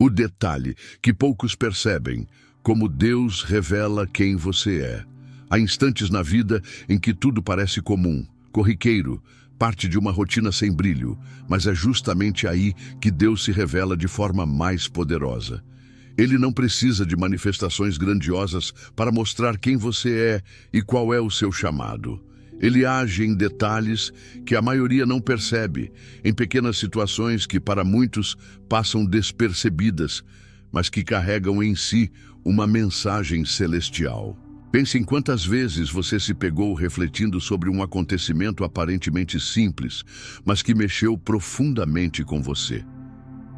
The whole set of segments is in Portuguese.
O detalhe que poucos percebem, como Deus revela quem você é. Há instantes na vida em que tudo parece comum, corriqueiro, parte de uma rotina sem brilho, mas é justamente aí que Deus se revela de forma mais poderosa. Ele não precisa de manifestações grandiosas para mostrar quem você é e qual é o seu chamado. Ele age em detalhes que a maioria não percebe, em pequenas situações que para muitos passam despercebidas, mas que carregam em si uma mensagem celestial. Pense em quantas vezes você se pegou refletindo sobre um acontecimento aparentemente simples, mas que mexeu profundamente com você.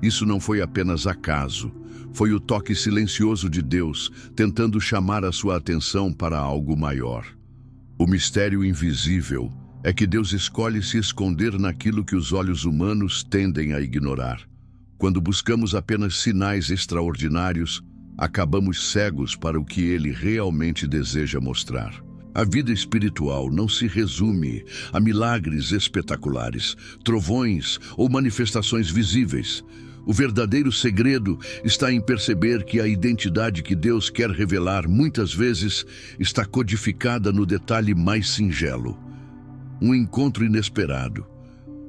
Isso não foi apenas acaso, foi o toque silencioso de Deus tentando chamar a sua atenção para algo maior. O mistério invisível é que Deus escolhe se esconder naquilo que os olhos humanos tendem a ignorar. Quando buscamos apenas sinais extraordinários, acabamos cegos para o que Ele realmente deseja mostrar. A vida espiritual não se resume a milagres espetaculares, trovões ou manifestações visíveis. O verdadeiro segredo está em perceber que a identidade que Deus quer revelar muitas vezes está codificada no detalhe mais singelo. Um encontro inesperado,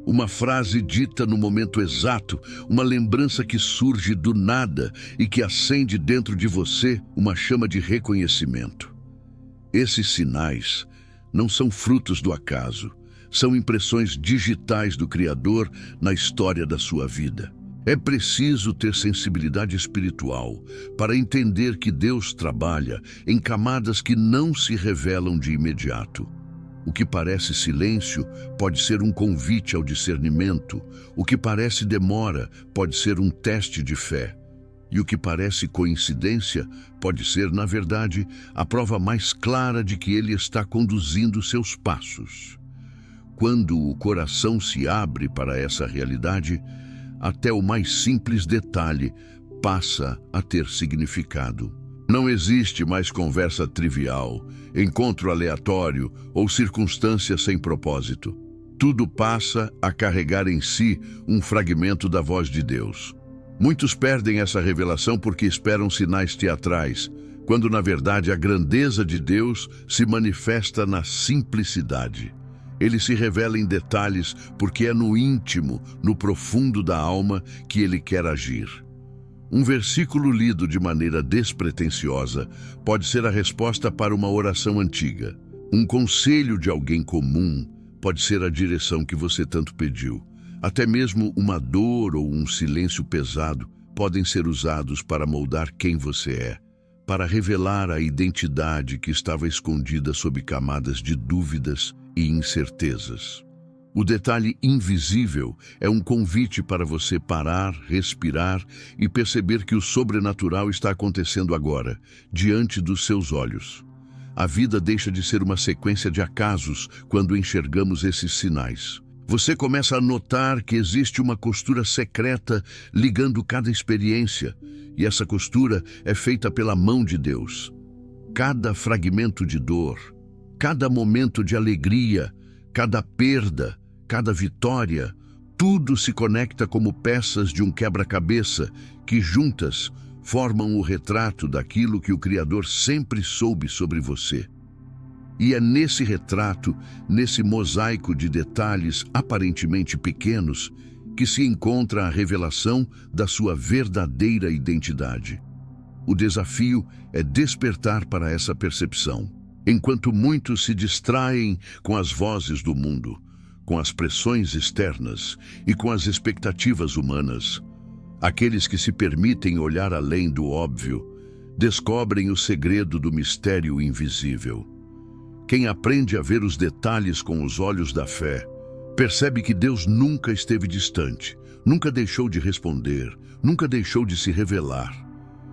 uma frase dita no momento exato, uma lembrança que surge do nada e que acende dentro de você uma chama de reconhecimento. Esses sinais não são frutos do acaso, são impressões digitais do Criador na história da sua vida. É preciso ter sensibilidade espiritual para entender que Deus trabalha em camadas que não se revelam de imediato. O que parece silêncio pode ser um convite ao discernimento, o que parece demora pode ser um teste de fé, e o que parece coincidência pode ser, na verdade, a prova mais clara de que Ele está conduzindo seus passos. Quando o coração se abre para essa realidade, até o mais simples detalhe passa a ter significado. Não existe mais conversa trivial, encontro aleatório ou circunstância sem propósito. Tudo passa a carregar em si um fragmento da voz de Deus. Muitos perdem essa revelação porque esperam sinais teatrais, quando na verdade a grandeza de Deus se manifesta na simplicidade. Ele se revela em detalhes porque é no íntimo, no profundo da alma, que Ele quer agir. Um versículo lido de maneira despretensiosa pode ser a resposta para uma oração antiga. Um conselho de alguém comum pode ser a direção que você tanto pediu. Até mesmo uma dor ou um silêncio pesado podem ser usados para moldar quem você é, para revelar a identidade que estava escondida sob camadas de dúvidas e incertezas. O detalhe invisível é um convite para você parar, respirar e perceber que o sobrenatural está acontecendo agora, diante dos seus olhos. A vida deixa de ser uma sequência de acasos quando enxergamos esses sinais. Você começa a notar que existe uma costura secreta ligando cada experiência, e essa costura é feita pela mão de Deus. Cada fragmento de dor, cada momento de alegria, cada perda, cada vitória, tudo se conecta como peças de um quebra-cabeça que, juntas, formam o retrato daquilo que o Criador sempre soube sobre você. E é nesse retrato, nesse mosaico de detalhes aparentemente pequenos, que se encontra a revelação da sua verdadeira identidade. O desafio é despertar para essa percepção. Enquanto muitos se distraem com as vozes do mundo, com as pressões externas e com as expectativas humanas, aqueles que se permitem olhar além do óbvio, descobrem o segredo do mistério invisível. Quem aprende a ver os detalhes com os olhos da fé, percebe que Deus nunca esteve distante, nunca deixou de responder, nunca deixou de se revelar.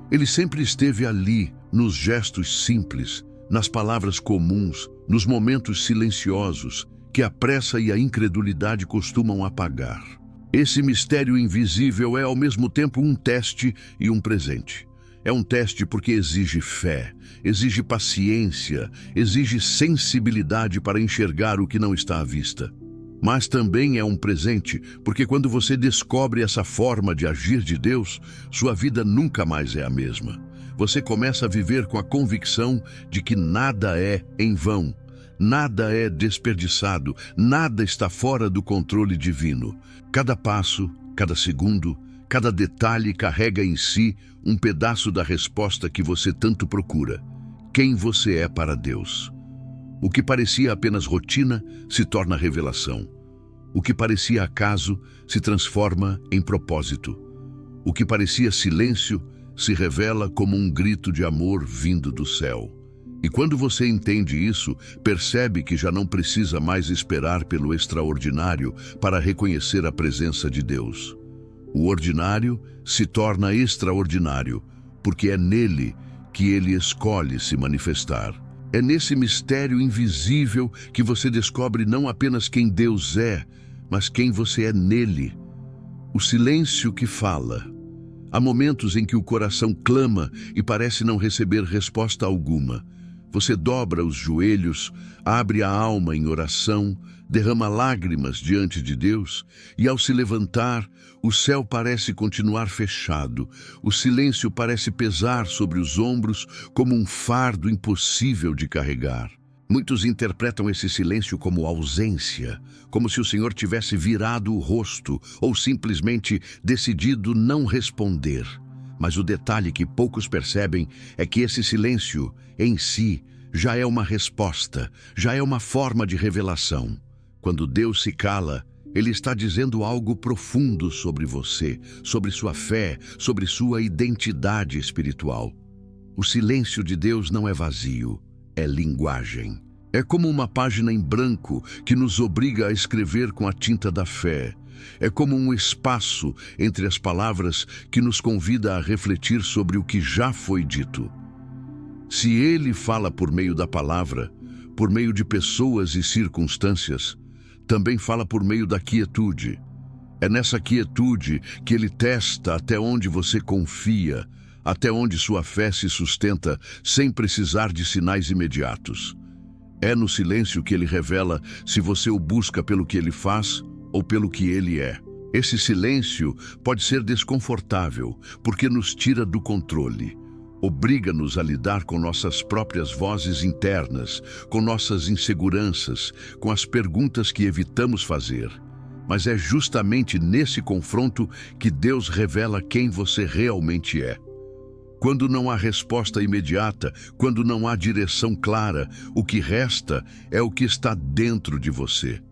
Ele sempre esteve ali, nos gestos simples, nas palavras comuns, nos momentos silenciosos, que a pressa e a incredulidade costumam apagar. Esse mistério invisível é ao mesmo tempo um teste e um presente. É um teste porque exige fé, exige paciência, exige sensibilidade para enxergar o que não está à vista. Mas também é um presente, porque quando você descobre essa forma de agir de Deus, sua vida nunca mais é a mesma. Você começa a viver com a convicção de que nada é em vão, nada é desperdiçado, nada está fora do controle divino. Cada passo, cada segundo, cada detalhe carrega em si um pedaço da resposta que você tanto procura. Quem você é para Deus. O que parecia apenas rotina se torna revelação. O que parecia acaso se transforma em propósito. O que parecia silêncio se revela como um grito de amor vindo do céu. E quando você entende isso, percebe que já não precisa mais esperar pelo extraordinário para reconhecer a presença de Deus. O ordinário se torna extraordinário, porque é nele que ele escolhe se manifestar. É nesse mistério invisível que você descobre não apenas quem Deus é, mas quem você é nele. O silêncio que fala. Há momentos em que o coração clama e parece não receber resposta alguma. Você dobra os joelhos, abre a alma em oração, derrama lágrimas diante de Deus e, ao se levantar, o céu parece continuar fechado. O silêncio parece pesar sobre os ombros como um fardo impossível de carregar. Muitos interpretam esse silêncio como ausência, como se o Senhor tivesse virado o rosto ou simplesmente decidido não responder. Mas o detalhe que poucos percebem é que esse silêncio, em si, já é uma resposta, já é uma forma de revelação. Quando Deus se cala, Ele está dizendo algo profundo sobre você, sobre sua fé, sobre sua identidade espiritual. O silêncio de Deus não é vazio, é linguagem. É como uma página em branco que nos obriga a escrever com a tinta da fé. É como um espaço entre as palavras que nos convida a refletir sobre o que já foi dito. Se Ele fala por meio da palavra, por meio de pessoas e circunstâncias, também fala por meio da quietude. É nessa quietude que Ele testa até onde você confia, até onde sua fé se sustenta sem precisar de sinais imediatos. É no silêncio que Ele revela se você o busca pelo que Ele faz ou pelo que Ele é. Esse silêncio pode ser desconfortável, porque nos tira do controle. Obriga-nos a lidar com nossas próprias vozes internas, com nossas inseguranças, com as perguntas que evitamos fazer. Mas é justamente nesse confronto que Deus revela quem você realmente é. Quando não há resposta imediata, quando não há direção clara, o que resta é o que está dentro de você.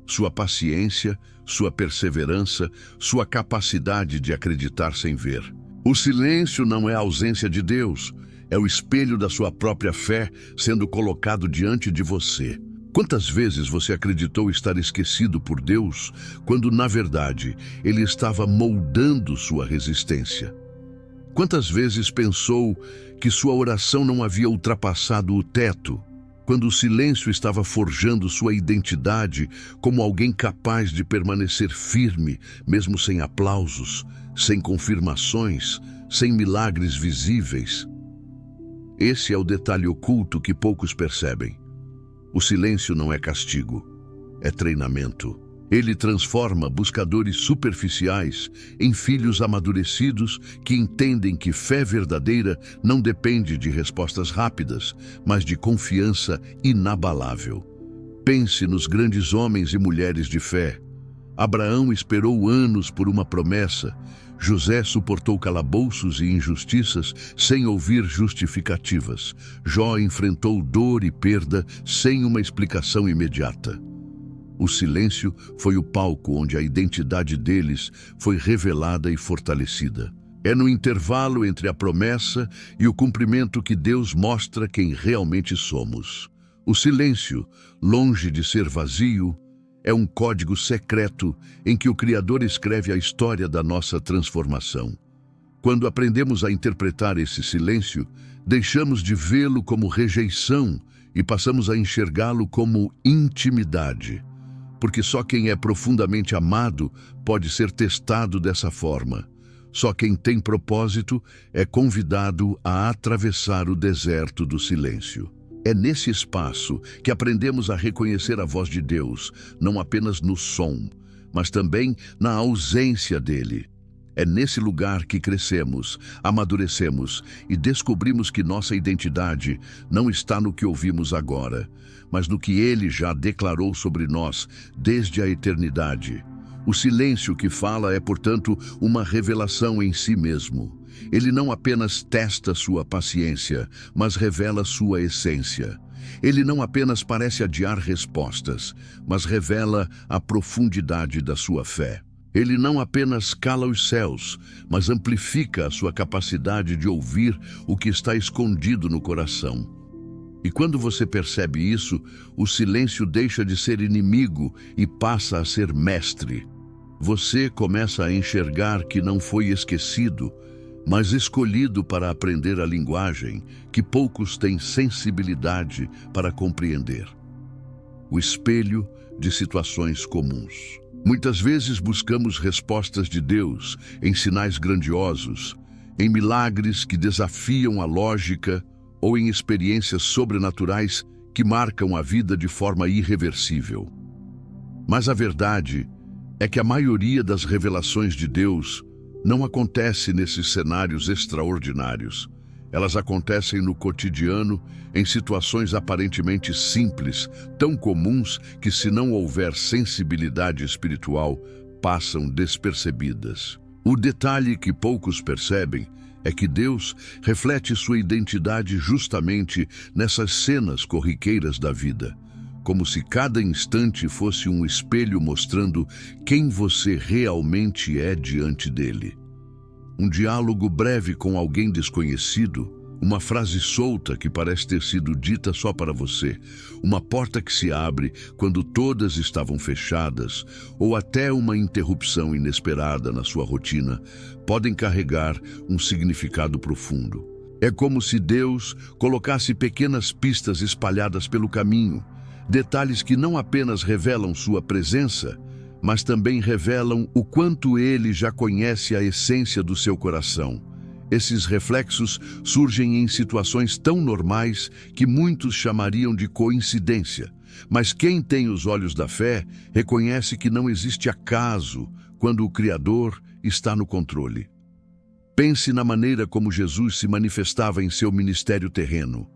Sua paciência, sua perseverança, sua capacidade de acreditar sem ver. O silêncio não é a ausência de Deus, é o espelho da sua própria fé sendo colocado diante de você. Quantas vezes você acreditou estar esquecido por Deus, quando, na verdade, Ele estava moldando sua resistência? Quantas vezes pensou que sua oração não havia ultrapassado o teto, quando o silêncio estava forjando sua identidade como alguém capaz de permanecer firme, mesmo sem aplausos, sem confirmações, sem milagres visíveis? Esse é o detalhe oculto que poucos percebem. O silêncio não é castigo, é treinamento. Ele transforma buscadores superficiais em filhos amadurecidos que entendem que fé verdadeira não depende de respostas rápidas, mas de confiança inabalável. Pense nos grandes homens e mulheres de fé. Abraão esperou anos por uma promessa. José suportou calabouços e injustiças sem ouvir justificativas. Jó enfrentou dor e perda sem uma explicação imediata. O silêncio foi o palco onde a identidade deles foi revelada e fortalecida. É no intervalo entre a promessa e o cumprimento que Deus mostra quem realmente somos. O silêncio, longe de ser vazio, é um código secreto em que o Criador escreve a história da nossa transformação. Quando aprendemos a interpretar esse silêncio, deixamos de vê-lo como rejeição e passamos a enxergá-lo como intimidade. Porque só quem é profundamente amado pode ser testado dessa forma. Só quem tem propósito é convidado a atravessar o deserto do silêncio. É nesse espaço que aprendemos a reconhecer a voz de Deus, não apenas no som, mas também na ausência dele. É nesse lugar que crescemos, amadurecemos e descobrimos que nossa identidade não está no que ouvimos agora, mas no que ele já declarou sobre nós desde a eternidade. O silêncio que fala é, portanto, uma revelação em si mesmo. Ele não apenas testa sua paciência, mas revela sua essência. Ele não apenas parece adiar respostas, mas revela a profundidade da sua fé. Ele não apenas cala os céus, mas amplifica a sua capacidade de ouvir o que está escondido no coração. E quando você percebe isso, o silêncio deixa de ser inimigo e passa a ser mestre. Você começa a enxergar que não foi esquecido, mas escolhido para aprender a linguagem que poucos têm sensibilidade para compreender. O espelho de situações comuns. Muitas vezes buscamos respostas de Deus em sinais grandiosos, em milagres que desafiam a lógica ou em experiências sobrenaturais que marcam a vida de forma irreversível. Mas a verdade é que a maioria das revelações de Deus não acontece nesses cenários extraordinários. Elas acontecem no cotidiano, em situações aparentemente simples, tão comuns que, se não houver sensibilidade espiritual, passam despercebidas. O detalhe que poucos percebem é que Deus reflete sua identidade justamente nessas cenas corriqueiras da vida, como se cada instante fosse um espelho mostrando quem você realmente é diante dele. Um diálogo breve com alguém desconhecido, uma frase solta que parece ter sido dita só para você, uma porta que se abre quando todas estavam fechadas, ou até uma interrupção inesperada na sua rotina, podem carregar um significado profundo. É como se Deus colocasse pequenas pistas espalhadas pelo caminho, detalhes que não apenas revelam sua presença, mas também revelam o quanto ele já conhece a essência do seu coração. Esses reflexos surgem em situações tão normais que muitos chamariam de coincidência. Mas quem tem os olhos da fé reconhece que não existe acaso quando o Criador está no controle. Pense na maneira como Jesus se manifestava em seu ministério terreno.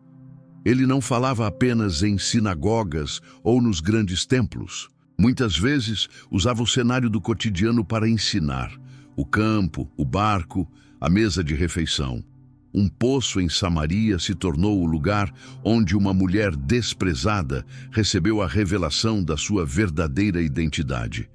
Ele não falava apenas em sinagogas ou nos grandes templos. Muitas vezes usava o cenário do cotidiano para ensinar. O campo, o barco, a mesa de refeição. Um poço em Samaria se tornou o lugar onde uma mulher desprezada recebeu a revelação da sua verdadeira identidade.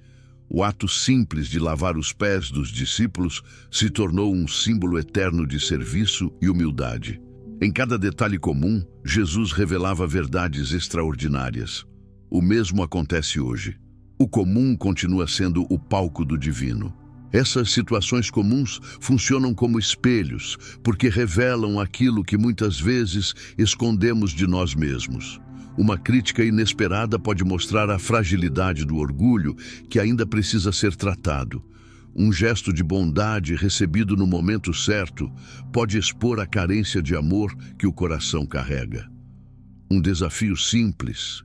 O ato simples de lavar os pés dos discípulos se tornou um símbolo eterno de serviço e humildade. Em cada detalhe comum, Jesus revelava verdades extraordinárias. O mesmo acontece hoje. O comum continua sendo o palco do divino. Essas situações comuns funcionam como espelhos, porque revelam aquilo que muitas vezes escondemos de nós mesmos. Uma crítica inesperada pode mostrar a fragilidade do orgulho que ainda precisa ser tratado. Um gesto de bondade recebido no momento certo pode expor a carência de amor que o coração carrega. Um desafio simples,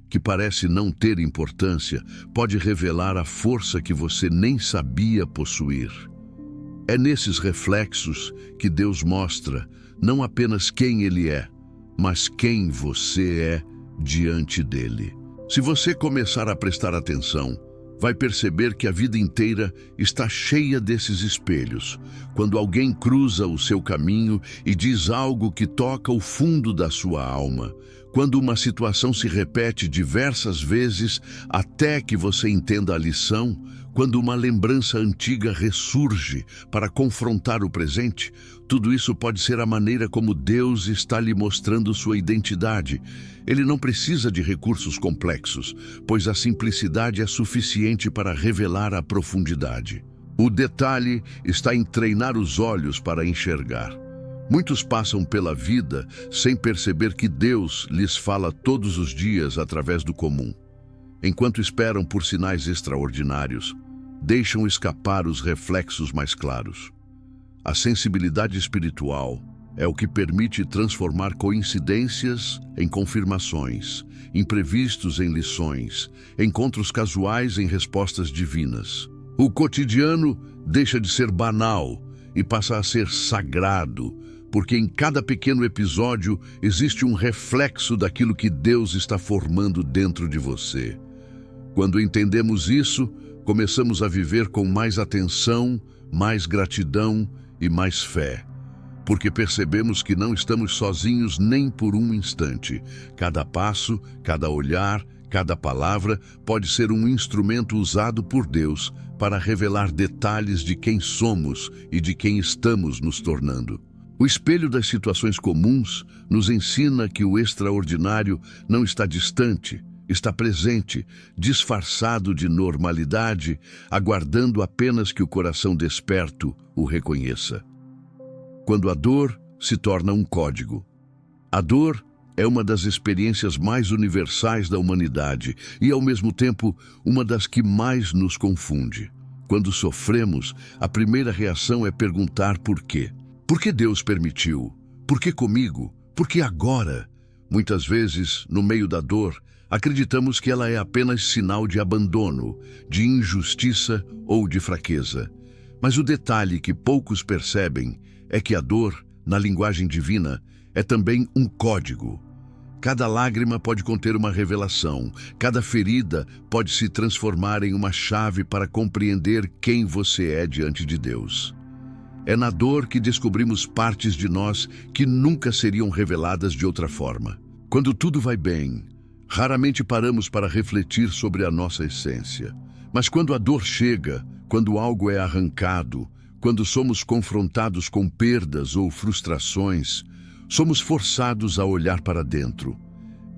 que parece não ter importância, pode revelar a força que você nem sabia possuir. É nesses reflexos que Deus mostra não apenas quem Ele é, mas quem você é diante dele. Se você começar a prestar atenção, vai perceber que a vida inteira está cheia desses espelhos. Quando alguém cruza o seu caminho e diz algo que toca o fundo da sua alma, quando uma situação se repete diversas vezes até que você entenda a lição, quando uma lembrança antiga ressurge para confrontar o presente, tudo isso pode ser a maneira como Deus está lhe mostrando sua identidade. Ele não precisa de recursos complexos, pois a simplicidade é suficiente para revelar a profundidade. O detalhe está em treinar os olhos para enxergar. Muitos passam pela vida sem perceber que Deus lhes fala todos os dias através do comum. Enquanto esperam por sinais extraordinários, deixam escapar os reflexos mais claros. A sensibilidade espiritual É o que permite transformar coincidências em confirmações, imprevistos em lições, encontros casuais em respostas divinas. O cotidiano deixa de ser banal e passa a ser sagrado, porque em cada pequeno episódio existe um reflexo daquilo que Deus está formando dentro de você. Quando entendemos isso, começamos a viver com mais atenção, mais gratidão e mais fé. Porque percebemos que não estamos sozinhos nem por um instante. Cada passo, cada olhar, cada palavra pode ser um instrumento usado por Deus para revelar detalhes de quem somos e de quem estamos nos tornando. O espelho das situações comuns nos ensina que o extraordinário não está distante, está presente, disfarçado de normalidade, aguardando apenas que o coração desperto o reconheça. Quando a dor se torna um código. A dor é uma das experiências mais universais da humanidade e, ao mesmo tempo, uma das que mais nos confunde. Quando sofremos, a primeira reação é perguntar por quê. Por que Deus permitiu? Por que comigo? Por que agora? Muitas vezes, no meio da dor, acreditamos que ela é apenas sinal de abandono, de injustiça ou de fraqueza. Mas o detalhe que poucos percebem é que a dor, na linguagem divina, é também um código. Cada lágrima pode conter uma revelação, cada ferida pode se transformar em uma chave para compreender quem você é diante de Deus. É na dor que descobrimos partes de nós que nunca seriam reveladas de outra forma. Quando tudo vai bem, raramente paramos para refletir sobre a nossa essência. Mas quando a dor chega, quando algo é arrancado, quando somos confrontados com perdas ou frustrações, somos forçados a olhar para dentro.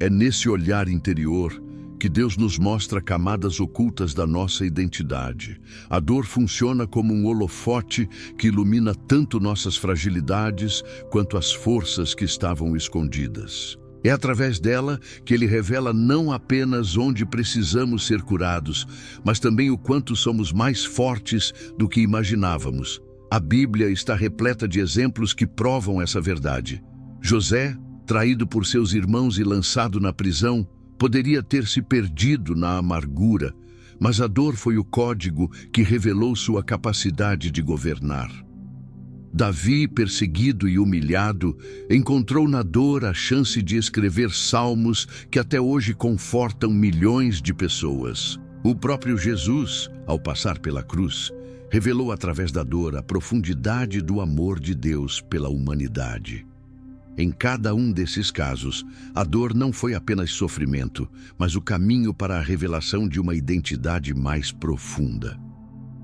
É nesse olhar interior que Deus nos mostra camadas ocultas da nossa identidade. A dor funciona como um holofote que ilumina tanto nossas fragilidades quanto as forças que estavam escondidas. É através dela que Ele revela não apenas onde precisamos ser curados, mas também o quanto somos mais fortes do que imaginávamos. A Bíblia está repleta de exemplos que provam essa verdade. José, traído por seus irmãos e lançado na prisão, poderia ter se perdido na amargura, mas a dor foi o código que revelou sua capacidade de governar. Davi, perseguido e humilhado, encontrou na dor a chance de escrever salmos que até hoje confortam milhões de pessoas. O próprio Jesus, ao passar pela cruz, revelou através da dor a profundidade do amor de Deus pela humanidade. Em cada um desses casos, a dor não foi apenas sofrimento, mas o caminho para a revelação de uma identidade mais profunda.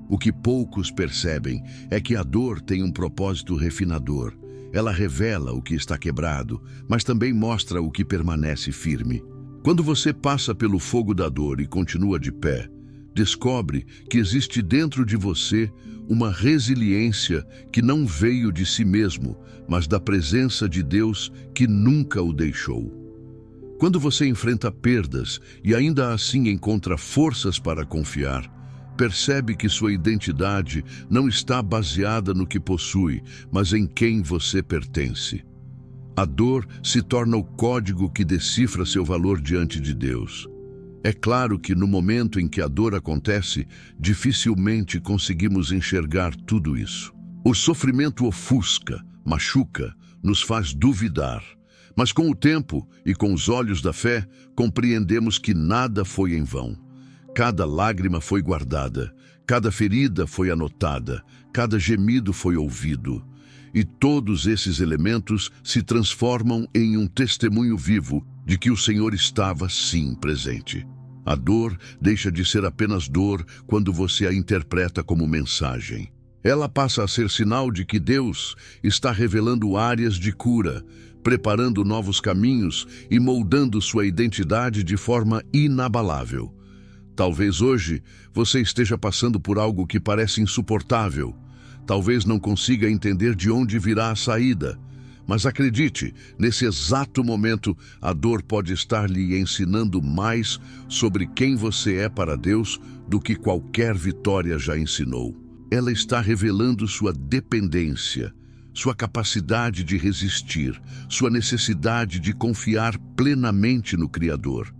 O que poucos percebem é que a dor tem um propósito refinador. Ela revela o que está quebrado, mas também mostra o que permanece firme. Quando você passa pelo fogo da dor e continua de pé, descobre que existe dentro de você uma resiliência que não veio de si mesmo, mas da presença de Deus que nunca o deixou. Quando você enfrenta perdas e ainda assim encontra forças para confiar, percebe que sua identidade não está baseada no que possui, mas em quem você pertence. A dor se torna o código que decifra seu valor diante de Deus. É claro que no momento em que a dor acontece, dificilmente conseguimos enxergar tudo isso. O sofrimento ofusca, machuca, nos faz duvidar. Mas com o tempo e com os olhos da fé, compreendemos que nada foi em vão. Cada lágrima foi guardada, cada ferida foi anotada, cada gemido foi ouvido. E todos esses elementos se transformam em um testemunho vivo de que o Senhor estava sim presente. A dor deixa de ser apenas dor quando você a interpreta como mensagem. Ela passa a ser sinal de que Deus está revelando áreas de cura, preparando novos caminhos e moldando sua identidade de forma inabalável. Talvez hoje você esteja passando por algo que parece insuportável. Talvez não consiga entender de onde virá a saída. Mas acredite, nesse exato momento, a dor pode estar lhe ensinando mais sobre quem você é para Deus do que qualquer vitória já ensinou. Ela está revelando sua dependência, sua capacidade de resistir, sua necessidade de confiar plenamente no Criador.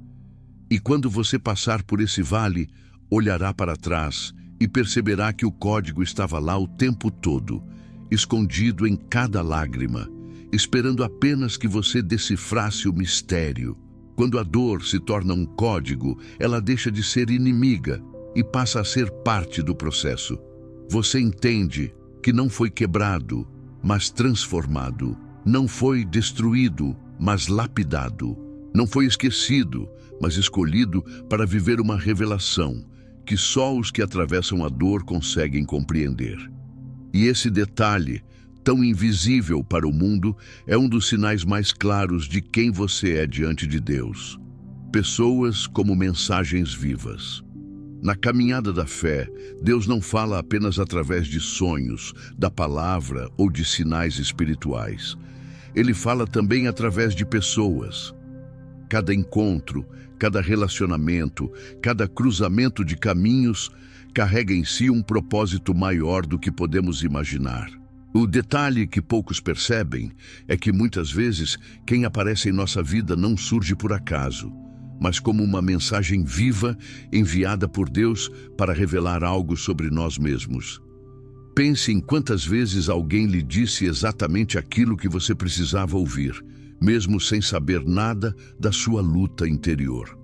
E quando você passar por esse vale, olhará para trás e perceberá que o código estava lá o tempo todo, escondido em cada lágrima, esperando apenas que você decifrasse o mistério. Quando a dor se torna um código, ela deixa de ser inimiga e passa a ser parte do processo. Você entende que não foi quebrado, mas transformado. Não foi destruído, mas lapidado. Não foi esquecido, mas escolhido para viver uma revelação que só os que atravessam a dor conseguem compreender. E esse detalhe, tão invisível para o mundo, é um dos sinais mais claros de quem você é diante de Deus. Pessoas como mensagens vivas. Na caminhada da fé, Deus não fala apenas através de sonhos, da palavra ou de sinais espirituais. Ele fala também através de pessoas. Cada encontro, cada relacionamento, cada cruzamento de caminhos carrega em si um propósito maior do que podemos imaginar. O detalhe que poucos percebem é que muitas vezes quem aparece em nossa vida não surge por acaso, mas como uma mensagem viva enviada por Deus para revelar algo sobre nós mesmos. Pense em quantas vezes alguém lhe disse exatamente aquilo que você precisava ouvir, mesmo sem saber nada da sua luta interior.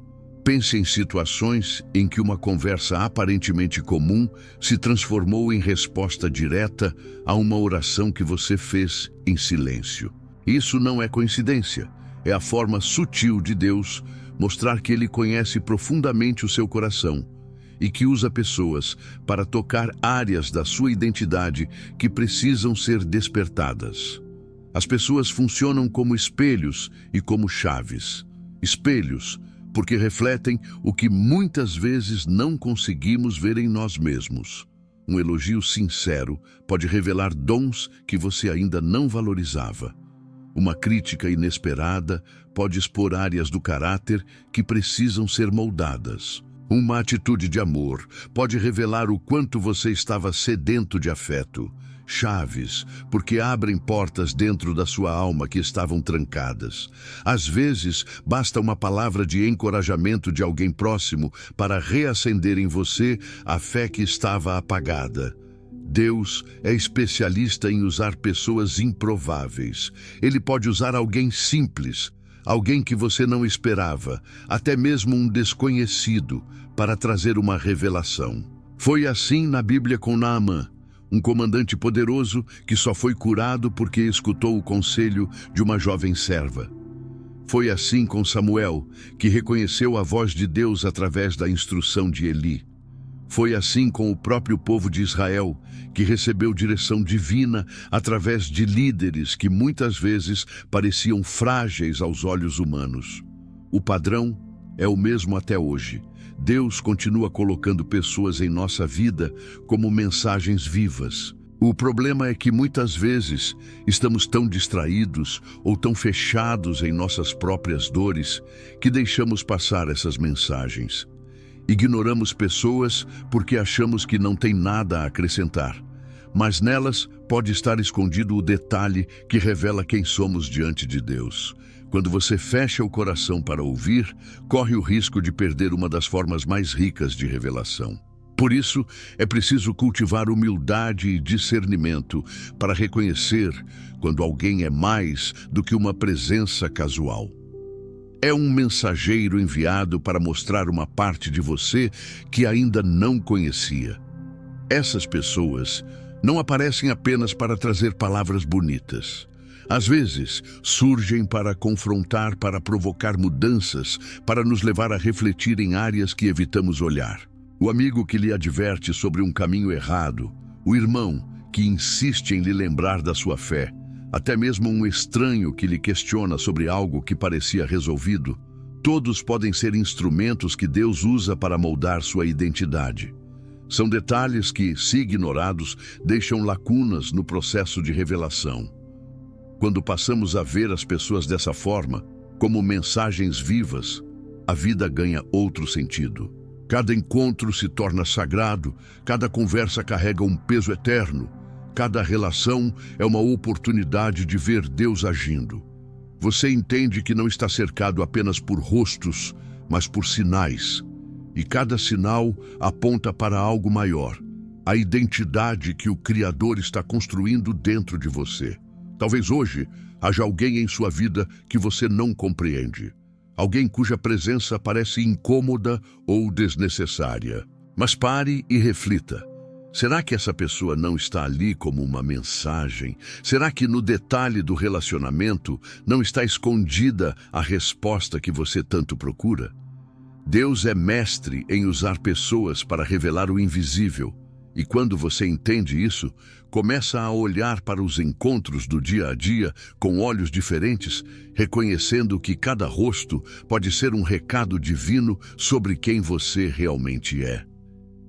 Pense em situações em que uma conversa aparentemente comum se transformou em resposta direta a uma oração que você fez em silêncio. Isso não é coincidência, é a forma sutil de Deus mostrar que Ele conhece profundamente o seu coração e que usa pessoas para tocar áreas da sua identidade que precisam ser despertadas. As pessoas funcionam como espelhos e como chaves. Espelhos, porque refletem o que muitas vezes não conseguimos ver em nós mesmos. Um elogio sincero pode revelar dons que você ainda não valorizava. Uma crítica inesperada pode expor áreas do caráter que precisam ser moldadas. Uma atitude de amor pode revelar o quanto você estava sedento de afeto. Chaves, porque abrem portas dentro da sua alma que estavam trancadas. Às vezes, basta uma palavra de encorajamento de alguém próximo para reacender em você a fé que estava apagada. Deus é especialista em usar pessoas improváveis. Ele pode usar alguém simples, alguém que você não esperava, até mesmo um desconhecido, para trazer uma revelação. Foi assim na Bíblia com Naamã, um comandante poderoso que só foi curado porque escutou o conselho de uma jovem serva. Foi assim com Samuel, que reconheceu a voz de Deus através da instrução de Eli. Foi assim com o próprio povo de Israel, que recebeu direção divina através de líderes que muitas vezes pareciam frágeis aos olhos humanos. O padrão é o mesmo até hoje. Deus continua colocando pessoas em nossa vida como mensagens vivas. O problema é que muitas vezes estamos tão distraídos ou tão fechados em nossas próprias dores que deixamos passar essas mensagens. Ignoramos pessoas porque achamos que não tem nada a acrescentar, mas nelas pode estar escondido o detalhe que revela quem somos diante de Deus. Quando você fecha o coração para ouvir, corre o risco de perder uma das formas mais ricas de revelação. Por isso, é preciso cultivar humildade e discernimento para reconhecer quando alguém é mais do que uma presença casual. É um mensageiro enviado para mostrar uma parte de você que ainda não conhecia. Essas pessoas não aparecem apenas para trazer palavras bonitas. Às vezes, surgem para confrontar, para provocar mudanças, para nos levar a refletir em áreas que evitamos olhar. O amigo que lhe adverte sobre um caminho errado, o irmão que insiste em lhe lembrar da sua fé, até mesmo um estranho que lhe questiona sobre algo que parecia resolvido, todos podem ser instrumentos que Deus usa para moldar sua identidade. São detalhes que, se ignorados, deixam lacunas no processo de revelação. Quando passamos a ver as pessoas dessa forma, como mensagens vivas, a vida ganha outro sentido. Cada encontro se torna sagrado, cada conversa carrega um peso eterno, Cada relação é uma oportunidade de ver Deus agindo. Você entende que não está cercado apenas por rostos, mas por sinais. E cada sinal aponta para algo maior, a identidade que o Criador está construindo dentro de você. Talvez hoje haja alguém em sua vida que você não compreende. Alguém cuja presença parece incômoda ou desnecessária. Mas pare e reflita. Será que essa pessoa não está ali como uma mensagem? Será que no detalhe do relacionamento não está escondida a resposta que você tanto procura? Deus é mestre em usar pessoas para revelar o invisível. E quando você entende isso, começa a olhar para os encontros do dia a dia com olhos diferentes, reconhecendo que cada rosto pode ser um recado divino sobre quem você realmente é.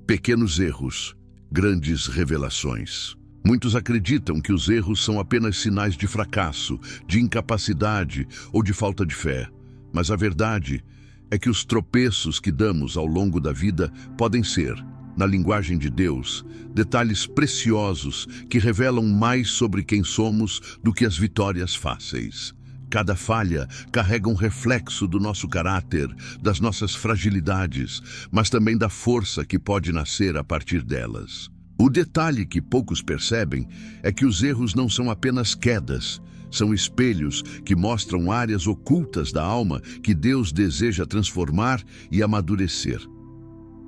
Pequenos erros, grandes revelações. Muitos acreditam que os erros são apenas sinais de fracasso, de incapacidade ou de falta de fé. Mas a verdade é que os tropeços que damos ao longo da vida podem ser, na linguagem de Deus, detalhes preciosos que revelam mais sobre quem somos do que as vitórias fáceis. Cada falha carrega um reflexo do nosso caráter, das nossas fragilidades, mas também da força que pode nascer a partir delas. O detalhe que poucos percebem é que os erros não são apenas quedas, são espelhos que mostram áreas ocultas da alma que Deus deseja transformar e amadurecer.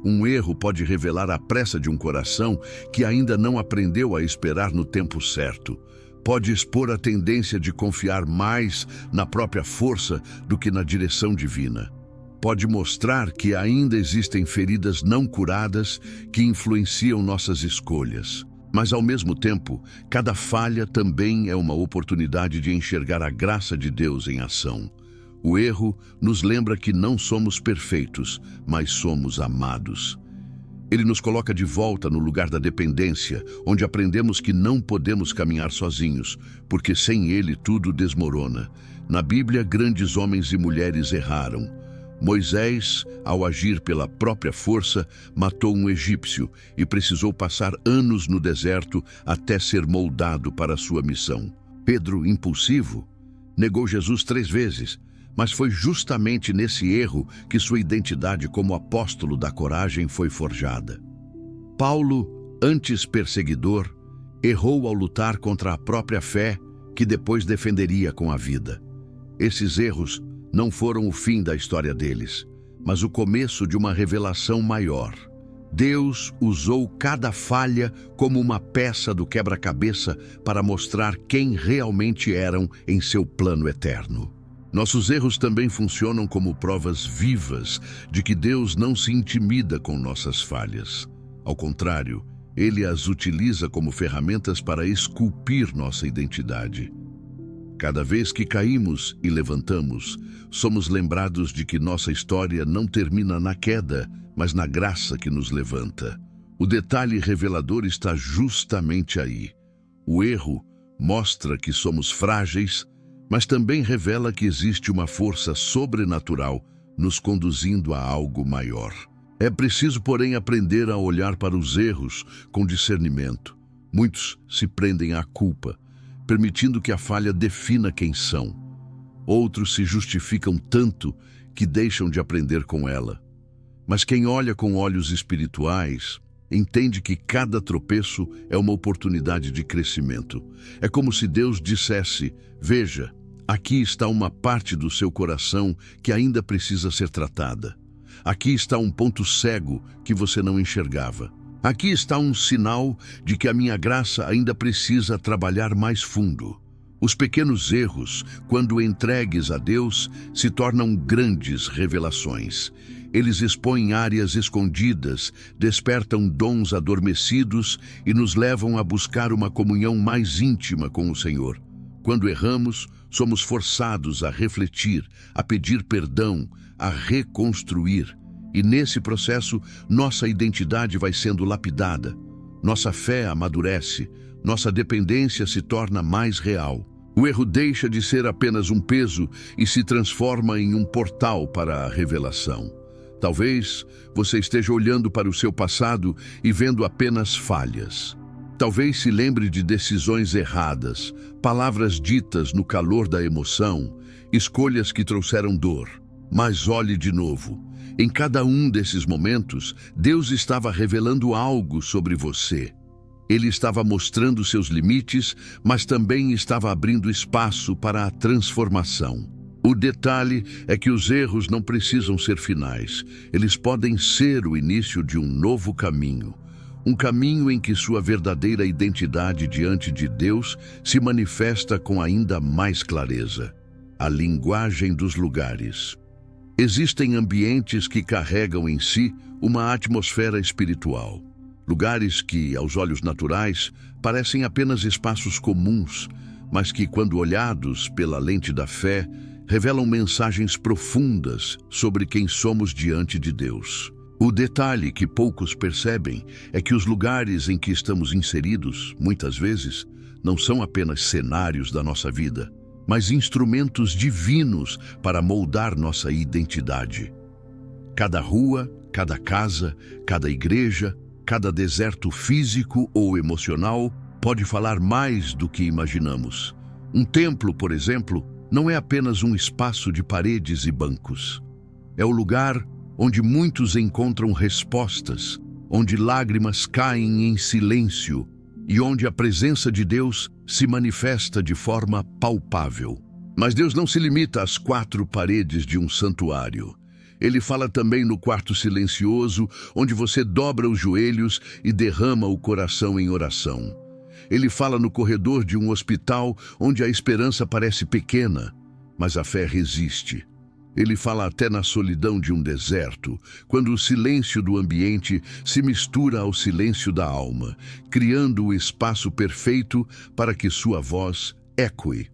Um erro pode revelar a pressa de um coração que ainda não aprendeu a esperar no tempo certo. Pode expor a tendência de confiar mais na própria força do que na direção divina. Pode mostrar que ainda existem feridas não curadas que influenciam nossas escolhas. Mas, ao mesmo tempo, cada falha também é uma oportunidade de enxergar a graça de Deus em ação. O erro nos lembra que não somos perfeitos, mas somos amados. Ele nos coloca de volta no lugar da dependência, onde aprendemos que não podemos caminhar sozinhos, porque sem Ele tudo desmorona. Na Bíblia, grandes homens e mulheres erraram. Moisés, ao agir pela própria força, matou um egípcio e precisou passar anos no deserto até ser moldado para a sua missão. Pedro, impulsivo, negou Jesus 3 vezes, mas foi justamente nesse erro que sua identidade como apóstolo da coragem foi forjada. Paulo, antes perseguidor, errou ao lutar contra a própria fé que depois defenderia com a vida. Esses erros não foram o fim da história deles, mas o começo de uma revelação maior. Deus usou cada falha como uma peça do quebra-cabeça para mostrar quem realmente eram em seu plano eterno. Nossos erros também funcionam como provas vivas de que Deus não se intimida com nossas falhas. Ao contrário, Ele as utiliza como ferramentas para esculpir nossa identidade. Cada vez que caímos e levantamos, somos lembrados de que nossa história não termina na queda, mas na graça que nos levanta. O detalhe revelador está justamente aí. O erro mostra que somos frágeis, mas também revela que existe uma força sobrenatural nos conduzindo a algo maior. É preciso, porém, aprender a olhar para os erros com discernimento. Muitos se prendem à culpa, permitindo que a falha defina quem são. Outros se justificam tanto que deixam de aprender com ela. Mas quem olha com olhos espirituais entende que cada tropeço é uma oportunidade de crescimento. É como se Deus dissesse: veja, aqui está uma parte do seu coração que ainda precisa ser tratada. Aqui está um ponto cego que você não enxergava. Aqui está um sinal de que a minha graça ainda precisa trabalhar mais fundo. Os pequenos erros, quando entregues a Deus, se tornam grandes revelações. Eles expõem áreas escondidas, despertam dons adormecidos e nos levam a buscar uma comunhão mais íntima com o Senhor. Quando erramos, somos forçados a refletir, a pedir perdão, a reconstruir. E nesse processo, nossa identidade vai sendo lapidada. Nossa fé amadurece, nossa dependência se torna mais real. O erro deixa de ser apenas um peso e se transforma em um portal para a revelação. Talvez você esteja olhando para o seu passado e vendo apenas falhas. Talvez se lembre de decisões erradas, palavras ditas no calor da emoção, escolhas que trouxeram dor. Mas olhe de novo. Em cada um desses momentos, Deus estava revelando algo sobre você. Ele estava mostrando seus limites, mas também estava abrindo espaço para a transformação. O detalhe é que os erros não precisam ser finais. Eles podem ser o início de um novo caminho. Um caminho em que sua verdadeira identidade diante de Deus se manifesta com ainda mais clareza. A linguagem dos lugares. Existem ambientes que carregam em si uma atmosfera espiritual. Lugares que, aos olhos naturais, parecem apenas espaços comuns, mas que, quando olhados pela lente da fé, revelam mensagens profundas sobre quem somos diante de Deus. O detalhe que poucos percebem é que os lugares em que estamos inseridos, muitas vezes, não são apenas cenários da nossa vida, mas instrumentos divinos para moldar nossa identidade. Cada rua, cada casa, cada igreja, cada deserto físico ou emocional pode falar mais do que imaginamos. Um templo, por exemplo, não é apenas um espaço de paredes e bancos. É o lugar onde muitos encontram respostas, onde lágrimas caem em silêncio e onde a presença de Deus se manifesta de forma palpável. Mas Deus não se limita às 4 paredes de um santuário. Ele fala também no quarto silencioso, onde você dobra os joelhos e derrama o coração em oração. Ele fala no corredor de um hospital, onde a esperança parece pequena, mas a fé resiste. Ele fala até na solidão de um deserto, quando o silêncio do ambiente se mistura ao silêncio da alma, criando o espaço perfeito para que sua voz ecoe.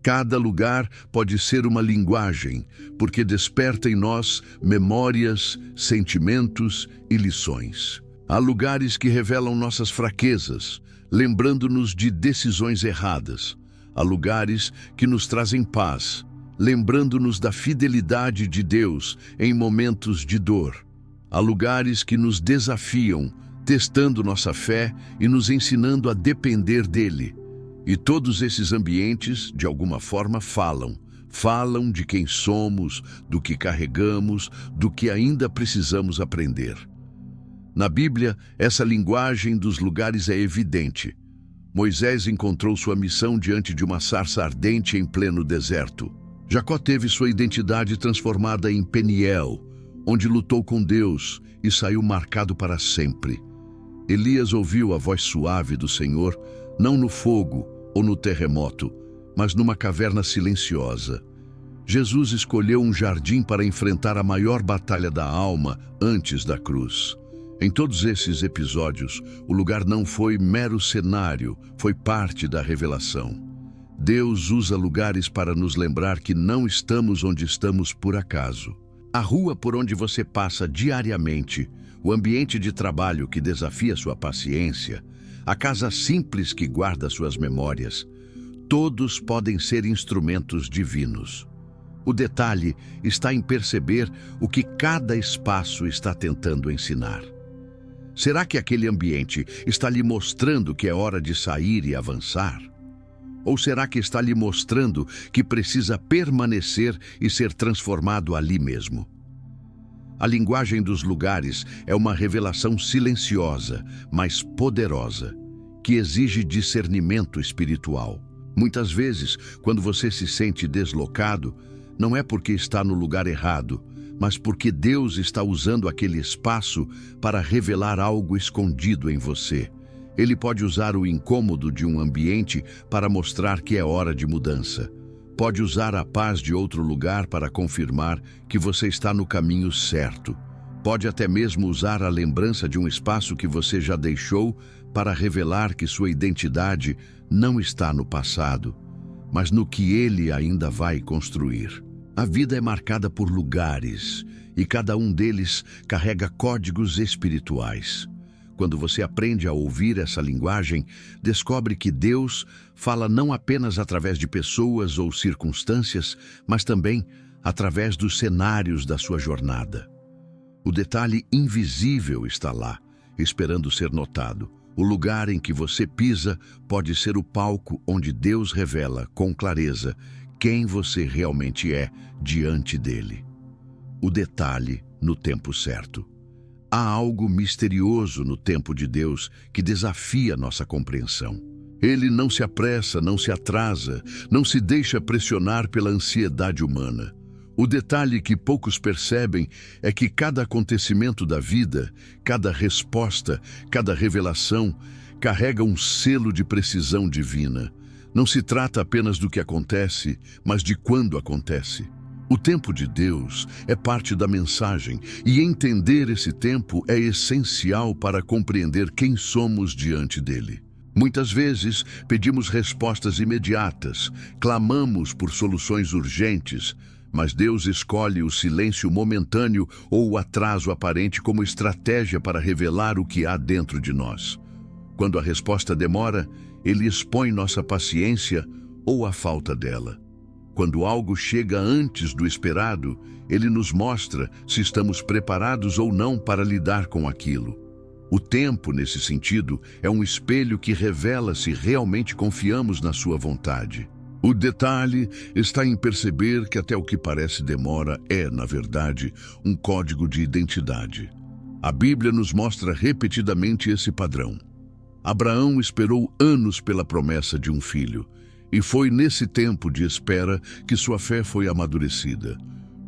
Cada lugar pode ser uma linguagem, porque desperta em nós memórias, sentimentos e lições. Há lugares que revelam nossas fraquezas, lembrando-nos de decisões erradas. Há lugares que nos trazem paz, lembrando-nos da fidelidade de Deus em momentos de dor. Há lugares que nos desafiam, testando nossa fé e nos ensinando a depender dele. E todos esses ambientes, de alguma forma, falam de quem somos, do que carregamos, do que ainda precisamos aprender. Na Bíblia, essa linguagem dos lugares é evidente. Moisés encontrou sua missão diante de uma sarça ardente em pleno deserto. Jacó teve sua identidade transformada em Peniel, onde lutou com Deus e saiu marcado para sempre. Elias ouviu a voz suave do Senhor, não no fogo ou no terremoto, mas numa caverna silenciosa. Jesus escolheu um jardim para enfrentar a maior batalha da alma antes da cruz. Em todos esses episódios, o lugar não foi mero cenário, foi parte da revelação. Deus usa lugares para nos lembrar que não estamos onde estamos por acaso. A rua por onde você passa diariamente, o ambiente de trabalho que desafia sua paciência, a casa simples que guarda suas memórias, todos podem ser instrumentos divinos. O detalhe está em perceber o que cada espaço está tentando ensinar. Será que aquele ambiente está lhe mostrando que é hora de sair e avançar? Ou será que está lhe mostrando que precisa permanecer e ser transformado ali mesmo? A linguagem dos lugares é uma revelação silenciosa, mas poderosa, que exige discernimento espiritual. Muitas vezes, quando você se sente deslocado, não é porque está no lugar errado, mas porque Deus está usando aquele espaço para revelar algo escondido em você. Ele pode usar o incômodo de um ambiente para mostrar que é hora de mudança. Pode usar a paz de outro lugar para confirmar que você está no caminho certo. Pode até mesmo usar a lembrança de um espaço que você já deixou para revelar que sua identidade não está no passado, mas no que ele ainda vai construir. A vida é marcada por lugares, e cada um deles carrega códigos espirituais. Quando você aprende a ouvir essa linguagem, descobre que Deus fala não apenas através de pessoas ou circunstâncias, mas também através dos cenários da sua jornada. O detalhe invisível está lá, esperando ser notado. O lugar em que você pisa pode ser o palco onde Deus revela com clareza quem você realmente é diante dele. O detalhe no tempo certo. Há algo misterioso no tempo de Deus que desafia nossa compreensão. Ele não se apressa, não se atrasa, não se deixa pressionar pela ansiedade humana. O detalhe que poucos percebem é que cada acontecimento da vida, cada resposta, cada revelação, carrega um selo de precisão divina. Não se trata apenas do que acontece, mas de quando acontece. O tempo de Deus é parte da mensagem, e entender esse tempo é essencial para compreender quem somos diante dele. Muitas vezes pedimos respostas imediatas, clamamos por soluções urgentes, mas Deus escolhe o silêncio momentâneo ou o atraso aparente como estratégia para revelar o que há dentro de nós. Quando a resposta demora, Ele expõe nossa paciência ou a falta dela. Quando algo chega antes do esperado, Ele nos mostra se estamos preparados ou não para lidar com aquilo. O tempo, nesse sentido, é um espelho que revela se realmente confiamos na sua vontade. O detalhe está em perceber que até o que parece demora é, na verdade, um código de identidade. A Bíblia nos mostra repetidamente esse padrão. Abraão esperou anos pela promessa de um filho, e foi nesse tempo de espera que sua fé foi amadurecida.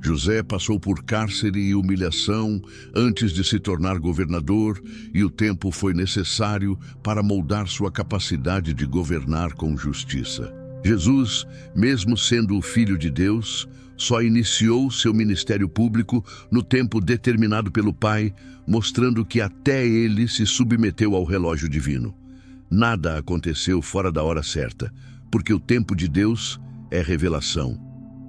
José passou por cárcere e humilhação antes de se tornar governador, e o tempo foi necessário para moldar sua capacidade de governar com justiça. Jesus, mesmo sendo o Filho de Deus, só iniciou seu ministério público no tempo determinado pelo Pai, mostrando que até ele se submeteu ao relógio divino. Nada aconteceu fora da hora certa, porque o tempo de Deus é revelação.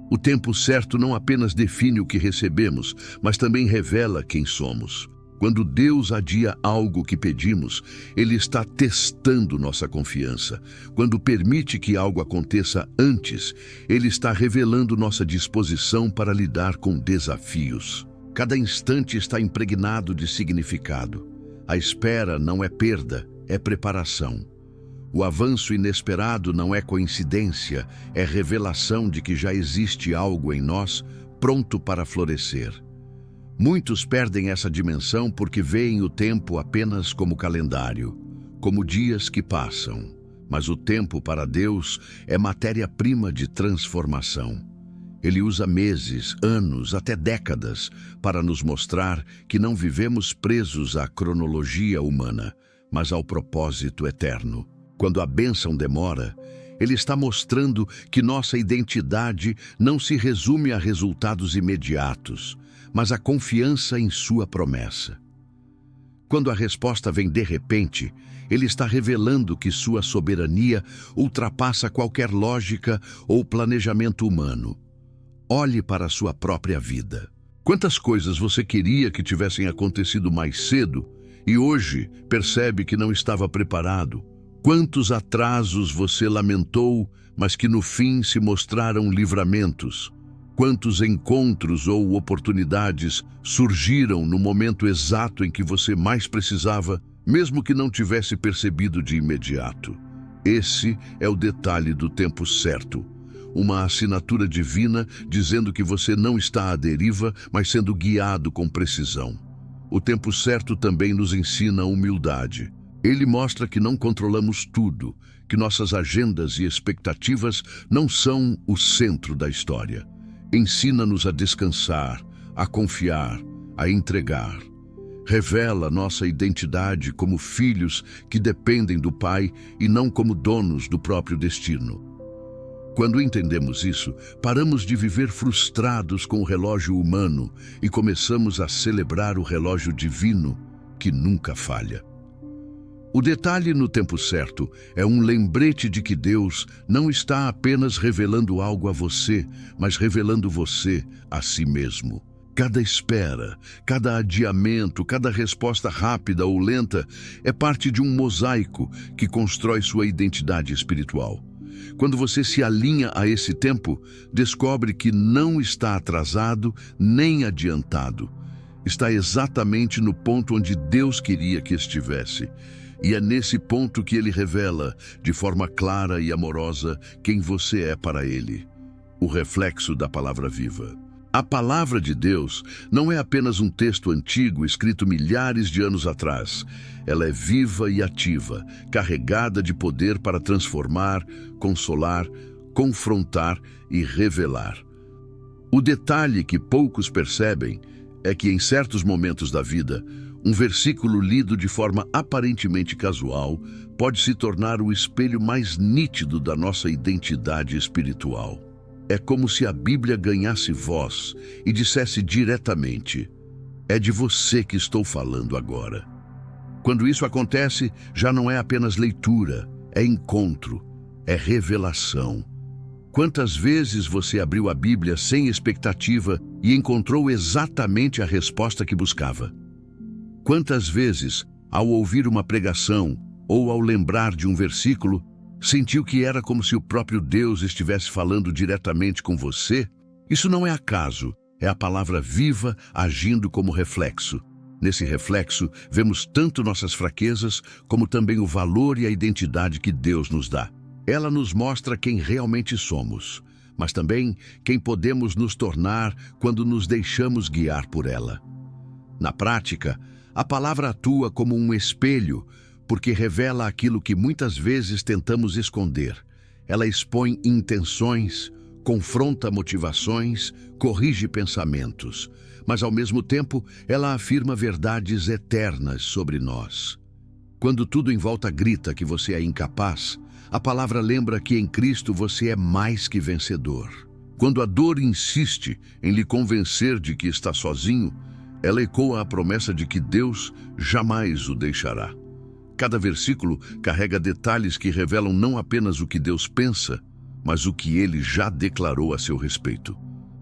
O tempo certo não apenas define o que recebemos, mas também revela quem somos. Quando Deus adia algo que pedimos, Ele está testando nossa confiança. Quando permite que algo aconteça antes, Ele está revelando nossa disposição para lidar com desafios. Cada instante está impregnado de significado. A espera não é perda, é preparação. O avanço inesperado não é coincidência, é revelação de que já existe algo em nós pronto para florescer. Muitos perdem essa dimensão porque veem o tempo apenas como calendário, como dias que passam. Mas o tempo para Deus é matéria-prima de transformação. Ele usa meses, anos, até décadas para nos mostrar que não vivemos presos à cronologia humana, mas ao propósito eterno. Quando a bênção demora, Ele está mostrando que nossa identidade não se resume a resultados imediatos, mas a confiança em sua promessa. Quando a resposta vem de repente, Ele está revelando que sua soberania ultrapassa qualquer lógica ou planejamento humano. Olhe para a sua própria vida. Quantas coisas você queria que tivessem acontecido mais cedo e hoje percebe que não estava preparado? Quantos atrasos você lamentou, mas que no fim se mostraram livramentos? Quantos encontros ou oportunidades surgiram no momento exato em que você mais precisava, mesmo que não tivesse percebido de imediato? Esse é o detalhe do tempo certo. Uma assinatura divina dizendo que você não está à deriva, mas sendo guiado com precisão. O tempo certo também nos ensina a humildade. Ele mostra que não controlamos tudo, que nossas agendas e expectativas não são o centro da história. Ensina-nos a descansar, a confiar, a entregar. Revela nossa identidade como filhos que dependem do Pai e não como donos do próprio destino. Quando entendemos isso, paramos de viver frustrados com o relógio humano e começamos a celebrar o relógio divino que nunca falha. O detalhe no tempo certo é um lembrete de que Deus não está apenas revelando algo a você, mas revelando você a si mesmo. Cada espera, cada adiamento, cada resposta rápida ou lenta é parte de um mosaico que constrói sua identidade espiritual. Quando você se alinha a esse tempo, descobre que não está atrasado nem adiantado. Está exatamente no ponto onde Deus queria que estivesse. E é nesse ponto que ele revela, de forma clara e amorosa, quem você é para ele. O reflexo da palavra viva. A palavra de Deus não é apenas um texto antigo escrito milhares de anos atrás. Ela é viva e ativa, carregada de poder para transformar, consolar, confrontar e revelar. O detalhe que poucos percebem é que em certos momentos da vida, um versículo lido de forma aparentemente casual pode se tornar o espelho mais nítido da nossa identidade espiritual. É como se a Bíblia ganhasse voz e dissesse diretamente: é de você que estou falando agora. Quando isso acontece, já não é apenas leitura, é encontro, é revelação. Quantas vezes você abriu a Bíblia sem expectativa e encontrou exatamente a resposta que buscava? Quantas vezes, ao ouvir uma pregação ou ao lembrar de um versículo, sentiu que era como se o próprio Deus estivesse falando diretamente com você? Isso não é acaso, é a palavra viva agindo como reflexo. Nesse reflexo, vemos tanto nossas fraquezas, como também o valor e a identidade que Deus nos dá. Ela nos mostra quem realmente somos, mas também quem podemos nos tornar quando nos deixamos guiar por ela. Na prática, a palavra atua como um espelho, porque revela aquilo que muitas vezes tentamos esconder. Ela expõe intenções, confronta motivações, corrige pensamentos, mas ao mesmo tempo ela afirma verdades eternas sobre nós. Quando tudo em volta grita que você é incapaz, a palavra lembra que em Cristo você é mais que vencedor. Quando a dor insiste em lhe convencer de que está sozinho, ela ecoa a promessa de que Deus jamais o deixará. Cada versículo carrega detalhes que revelam não apenas o que Deus pensa, mas o que Ele já declarou a seu respeito.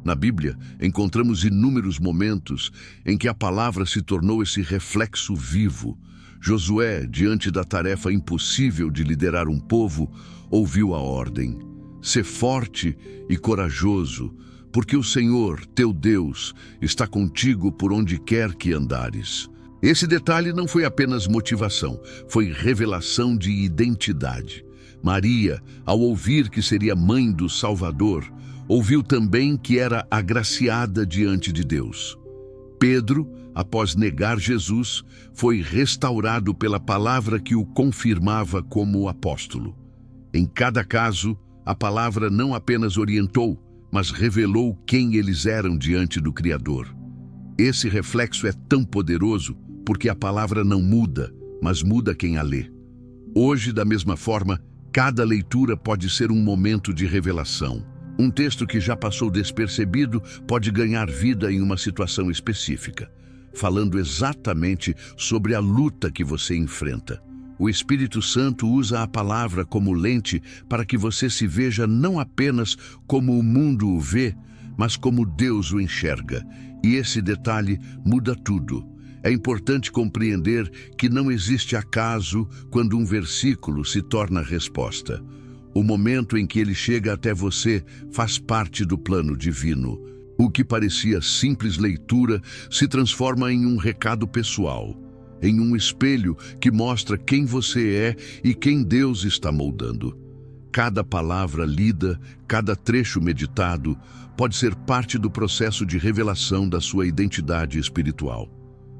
Na Bíblia, encontramos inúmeros momentos em que a palavra se tornou esse reflexo vivo. Josué, diante da tarefa impossível de liderar um povo, ouviu a ordem: "Sê forte e corajoso, porque o Senhor, teu Deus, está contigo por onde quer que andares." Esse detalhe não foi apenas motivação, foi revelação de identidade. Maria, ao ouvir que seria mãe do Salvador, ouviu também que era agraciada diante de Deus. Pedro, após negar Jesus, foi restaurado pela palavra que o confirmava como apóstolo. Em cada caso, a palavra não apenas orientou, mas revelou quem eles eram diante do Criador. Esse reflexo é tão poderoso porque a palavra não muda, mas muda quem a lê. Hoje, da mesma forma, cada leitura pode ser um momento de revelação. Um texto que já passou despercebido pode ganhar vida em uma situação específica, falando exatamente sobre a luta que você enfrenta. O Espírito Santo usa a palavra como lente para que você se veja não apenas como o mundo o vê, mas como Deus o enxerga. E esse detalhe muda tudo. É importante compreender que não existe acaso quando um versículo se torna resposta. O momento em que ele chega até você faz parte do plano divino. O que parecia simples leitura se transforma em um recado pessoal, em um espelho que mostra quem você é e quem Deus está moldando. Cada palavra lida, cada trecho meditado, pode ser parte do processo de revelação da sua identidade espiritual.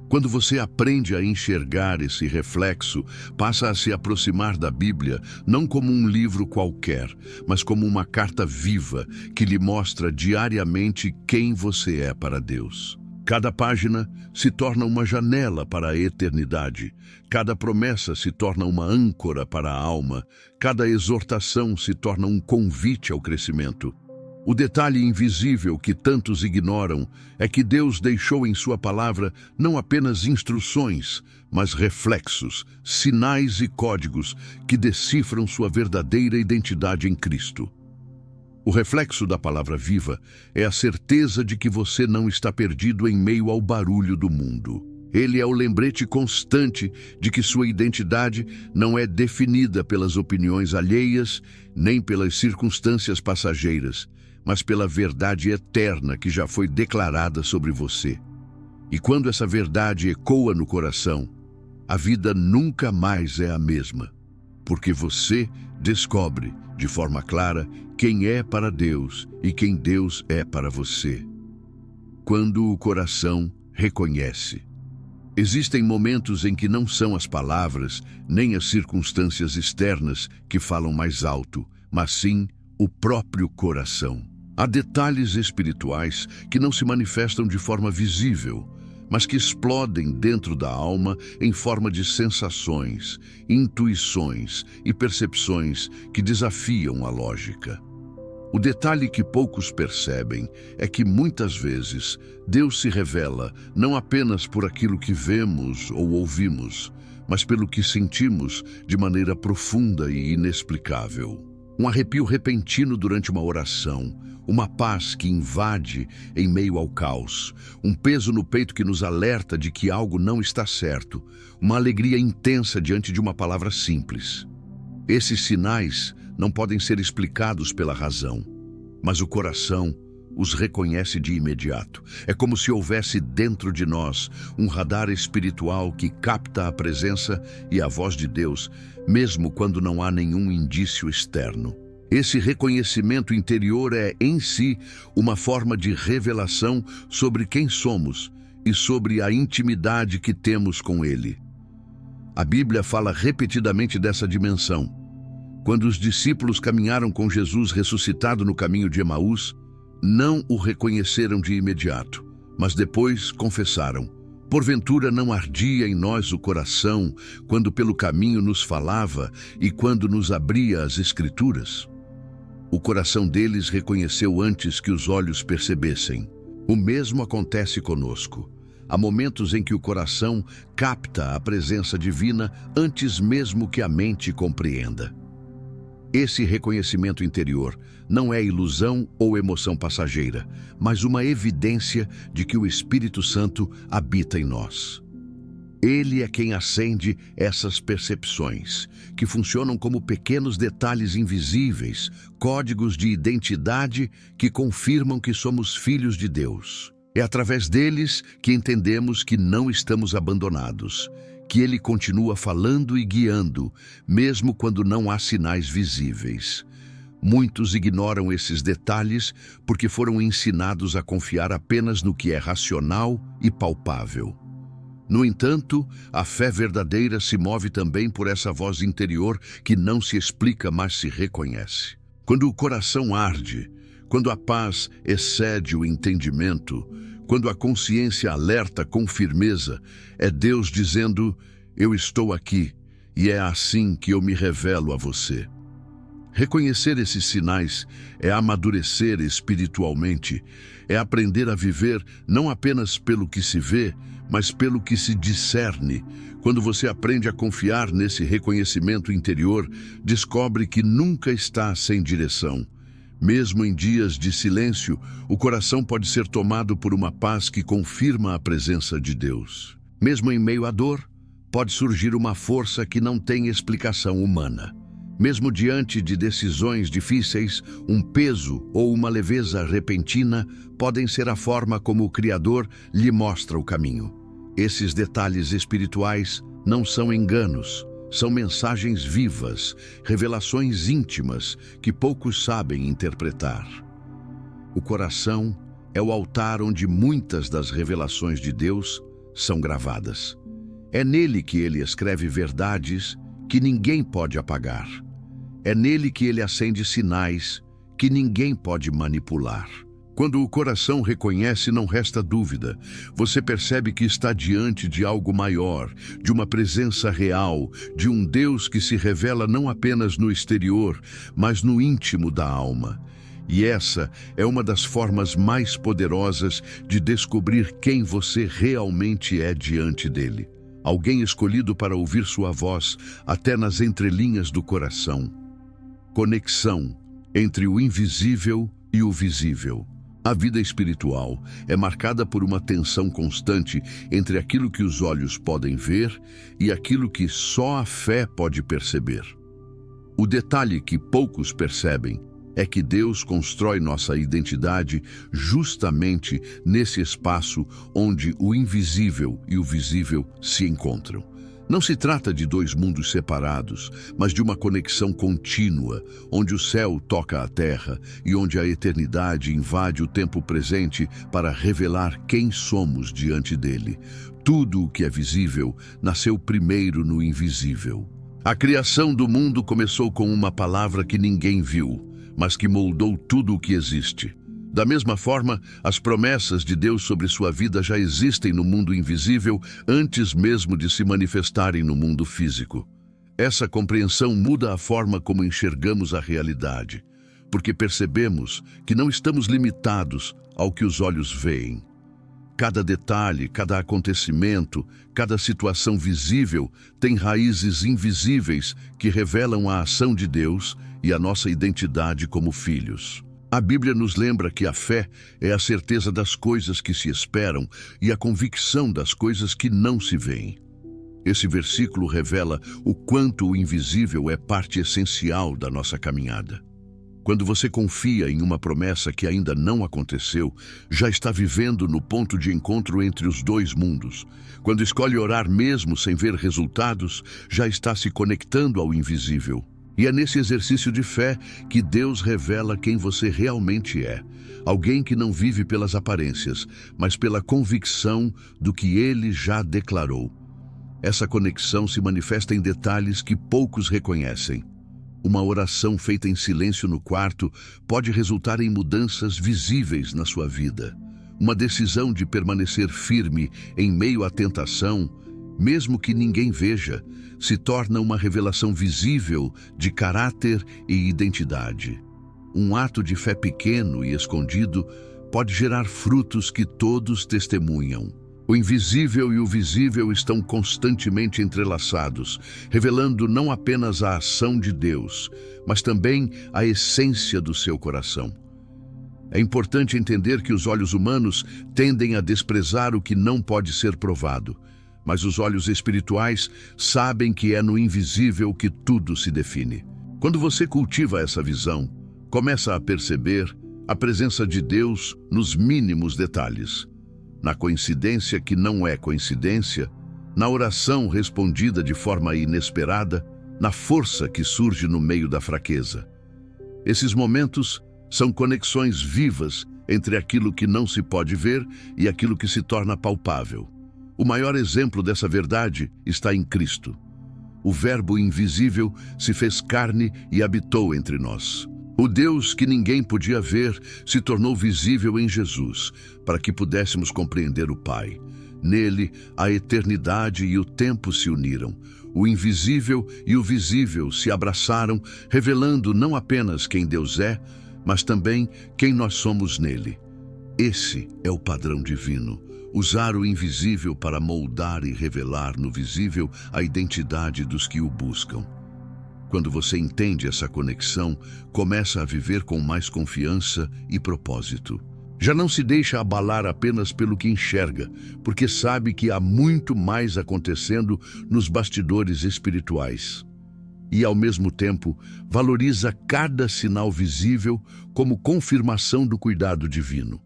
Quando você aprende a enxergar esse reflexo, passa a se aproximar da Bíblia não como um livro qualquer, mas como uma carta viva que lhe mostra diariamente quem você é para Deus. Cada página se torna uma janela para a eternidade, cada promessa se torna uma âncora para a alma, cada exortação se torna um convite ao crescimento. O detalhe invisível que tantos ignoram é que Deus deixou em sua palavra não apenas instruções, mas reflexos, sinais e códigos que decifram sua verdadeira identidade em Cristo. O reflexo da palavra viva é a certeza de que você não está perdido em meio ao barulho do mundo. Ele é o lembrete constante de que sua identidade não é definida pelas opiniões alheias, nem pelas circunstâncias passageiras, mas pela verdade eterna que já foi declarada sobre você. E quando essa verdade ecoa no coração, a vida nunca mais é a mesma, porque você descobre de forma clara quem é para Deus e quem Deus é para você. Quando o coração reconhece. Existem momentos em que não são as palavras nem as circunstâncias externas que falam mais alto, mas sim o próprio coração. Há detalhes espirituais que não se manifestam de forma visível, mas que explodem dentro da alma em forma de sensações, intuições e percepções que desafiam a lógica. O detalhe que poucos percebem é que, muitas vezes, Deus se revela não apenas por aquilo que vemos ou ouvimos, mas pelo que sentimos de maneira profunda e inexplicável. Um arrepio repentino durante uma oração, uma paz que invade em meio ao caos, um peso no peito que nos alerta de que algo não está certo, uma alegria intensa diante de uma palavra simples. Esses sinais não podem ser explicados pela razão, mas o coração os reconhece de imediato. É como se houvesse dentro de nós um radar espiritual que capta a presença e a voz de Deus, mesmo quando não há nenhum indício externo. Esse reconhecimento interior é, em si, uma forma de revelação sobre quem somos e sobre a intimidade que temos com Ele. A Bíblia fala repetidamente dessa dimensão. Quando os discípulos caminharam com Jesus ressuscitado no caminho de Emaús, não o reconheceram de imediato, mas depois confessaram: porventura não ardia em nós o coração quando pelo caminho nos falava e quando nos abria as Escrituras? O coração deles reconheceu antes que os olhos percebessem. O mesmo acontece conosco. Há momentos em que o coração capta a presença divina antes mesmo que a mente compreenda. Esse reconhecimento interior não é ilusão ou emoção passageira, mas uma evidência de que o Espírito Santo habita em nós. Ele é quem acende essas percepções, que funcionam como pequenos detalhes invisíveis, códigos de identidade que confirmam que somos filhos de Deus. É através deles que entendemos que não estamos abandonados, que Ele continua falando e guiando, mesmo quando não há sinais visíveis. Muitos ignoram esses detalhes porque foram ensinados a confiar apenas no que é racional e palpável. No entanto, a fé verdadeira se move também por essa voz interior que não se explica, mas se reconhece. Quando o coração arde, quando a paz excede o entendimento, quando a consciência alerta com firmeza, é Deus dizendo: eu estou aqui e é assim que eu me revelo a você. Reconhecer esses sinais é amadurecer espiritualmente, é aprender a viver não apenas pelo que se vê, mas pelo que se discerne. Quando você aprende a confiar nesse reconhecimento interior, descobre que nunca está sem direção. Mesmo em dias de silêncio, o coração pode ser tomado por uma paz que confirma a presença de Deus. Mesmo em meio à dor, pode surgir uma força que não tem explicação humana. Mesmo diante de decisões difíceis, um peso ou uma leveza repentina podem ser a forma como o Criador lhe mostra o caminho. Esses detalhes espirituais não são enganos, são mensagens vivas, revelações íntimas que poucos sabem interpretar. O coração é o altar onde muitas das revelações de Deus são gravadas. É nele que Ele escreve verdades que ninguém pode apagar. É nele que Ele acende sinais que ninguém pode manipular. Quando o coração reconhece, não resta dúvida. Você percebe que está diante de algo maior, de uma presença real, de um Deus que se revela não apenas no exterior, mas no íntimo da alma. E essa é uma das formas mais poderosas de descobrir quem você realmente é diante dele. Alguém escolhido para ouvir sua voz até nas entrelinhas do coração. Conexão entre o invisível e o visível. A vida espiritual é marcada por uma tensão constante entre aquilo que os olhos podem ver e aquilo que só a fé pode perceber. O detalhe que poucos percebem é que Deus constrói nossa identidade justamente nesse espaço onde o invisível e o visível se encontram. Não se trata de dois mundos separados, mas de uma conexão contínua, onde o céu toca a terra e onde a eternidade invade o tempo presente para revelar quem somos diante dele. Tudo o que é visível nasceu primeiro no invisível. A criação do mundo começou com uma palavra que ninguém viu, mas que moldou tudo o que existe. Da mesma forma, as promessas de Deus sobre sua vida já existem no mundo invisível antes mesmo de se manifestarem no mundo físico. Essa compreensão muda a forma como enxergamos a realidade, porque percebemos que não estamos limitados ao que os olhos veem. Cada detalhe, cada acontecimento, cada situação visível tem raízes invisíveis que revelam a ação de Deus e a nossa identidade como filhos. A Bíblia nos lembra que a fé é a certeza das coisas que se esperam e a convicção das coisas que não se veem. Esse versículo revela o quanto o invisível é parte essencial da nossa caminhada. Quando você confia em uma promessa que ainda não aconteceu, já está vivendo no ponto de encontro entre os dois mundos. Quando escolhe orar mesmo sem ver resultados, já está se conectando ao invisível. E é nesse exercício de fé que Deus revela quem você realmente é. Alguém que não vive pelas aparências, mas pela convicção do que Ele já declarou. Essa conexão se manifesta em detalhes que poucos reconhecem. Uma oração feita em silêncio no quarto pode resultar em mudanças visíveis na sua vida. Uma decisão de permanecer firme em meio à tentação, mesmo que ninguém veja, se torna uma revelação visível de caráter e identidade. Um ato de fé pequeno e escondido pode gerar frutos que todos testemunham. O invisível e o visível estão constantemente entrelaçados, revelando não apenas a ação de Deus, mas também a essência do seu coração. É importante entender que os olhos humanos tendem a desprezar o que não pode ser provado, mas os olhos espirituais sabem que é no invisível que tudo se define. Quando você cultiva essa visão, começa a perceber a presença de Deus nos mínimos detalhes. Na coincidência que não é coincidência, na oração respondida de forma inesperada, na força que surge no meio da fraqueza. Esses momentos são conexões vivas entre aquilo que não se pode ver e aquilo que se torna palpável. O maior exemplo dessa verdade está em Cristo. O Verbo invisível se fez carne e habitou entre nós. O Deus que ninguém podia ver se tornou visível em Jesus, para que pudéssemos compreender o Pai. Nele, a eternidade e o tempo se uniram. O invisível e o visível se abraçaram, revelando não apenas quem Deus é, mas também quem nós somos nele. Esse é o padrão divino. Usar o invisível para moldar e revelar no visível a identidade dos que o buscam. Quando você entende essa conexão, começa a viver com mais confiança e propósito. Já não se deixa abalar apenas pelo que enxerga, porque sabe que há muito mais acontecendo nos bastidores espirituais. E, ao mesmo tempo, valoriza cada sinal visível como confirmação do cuidado divino.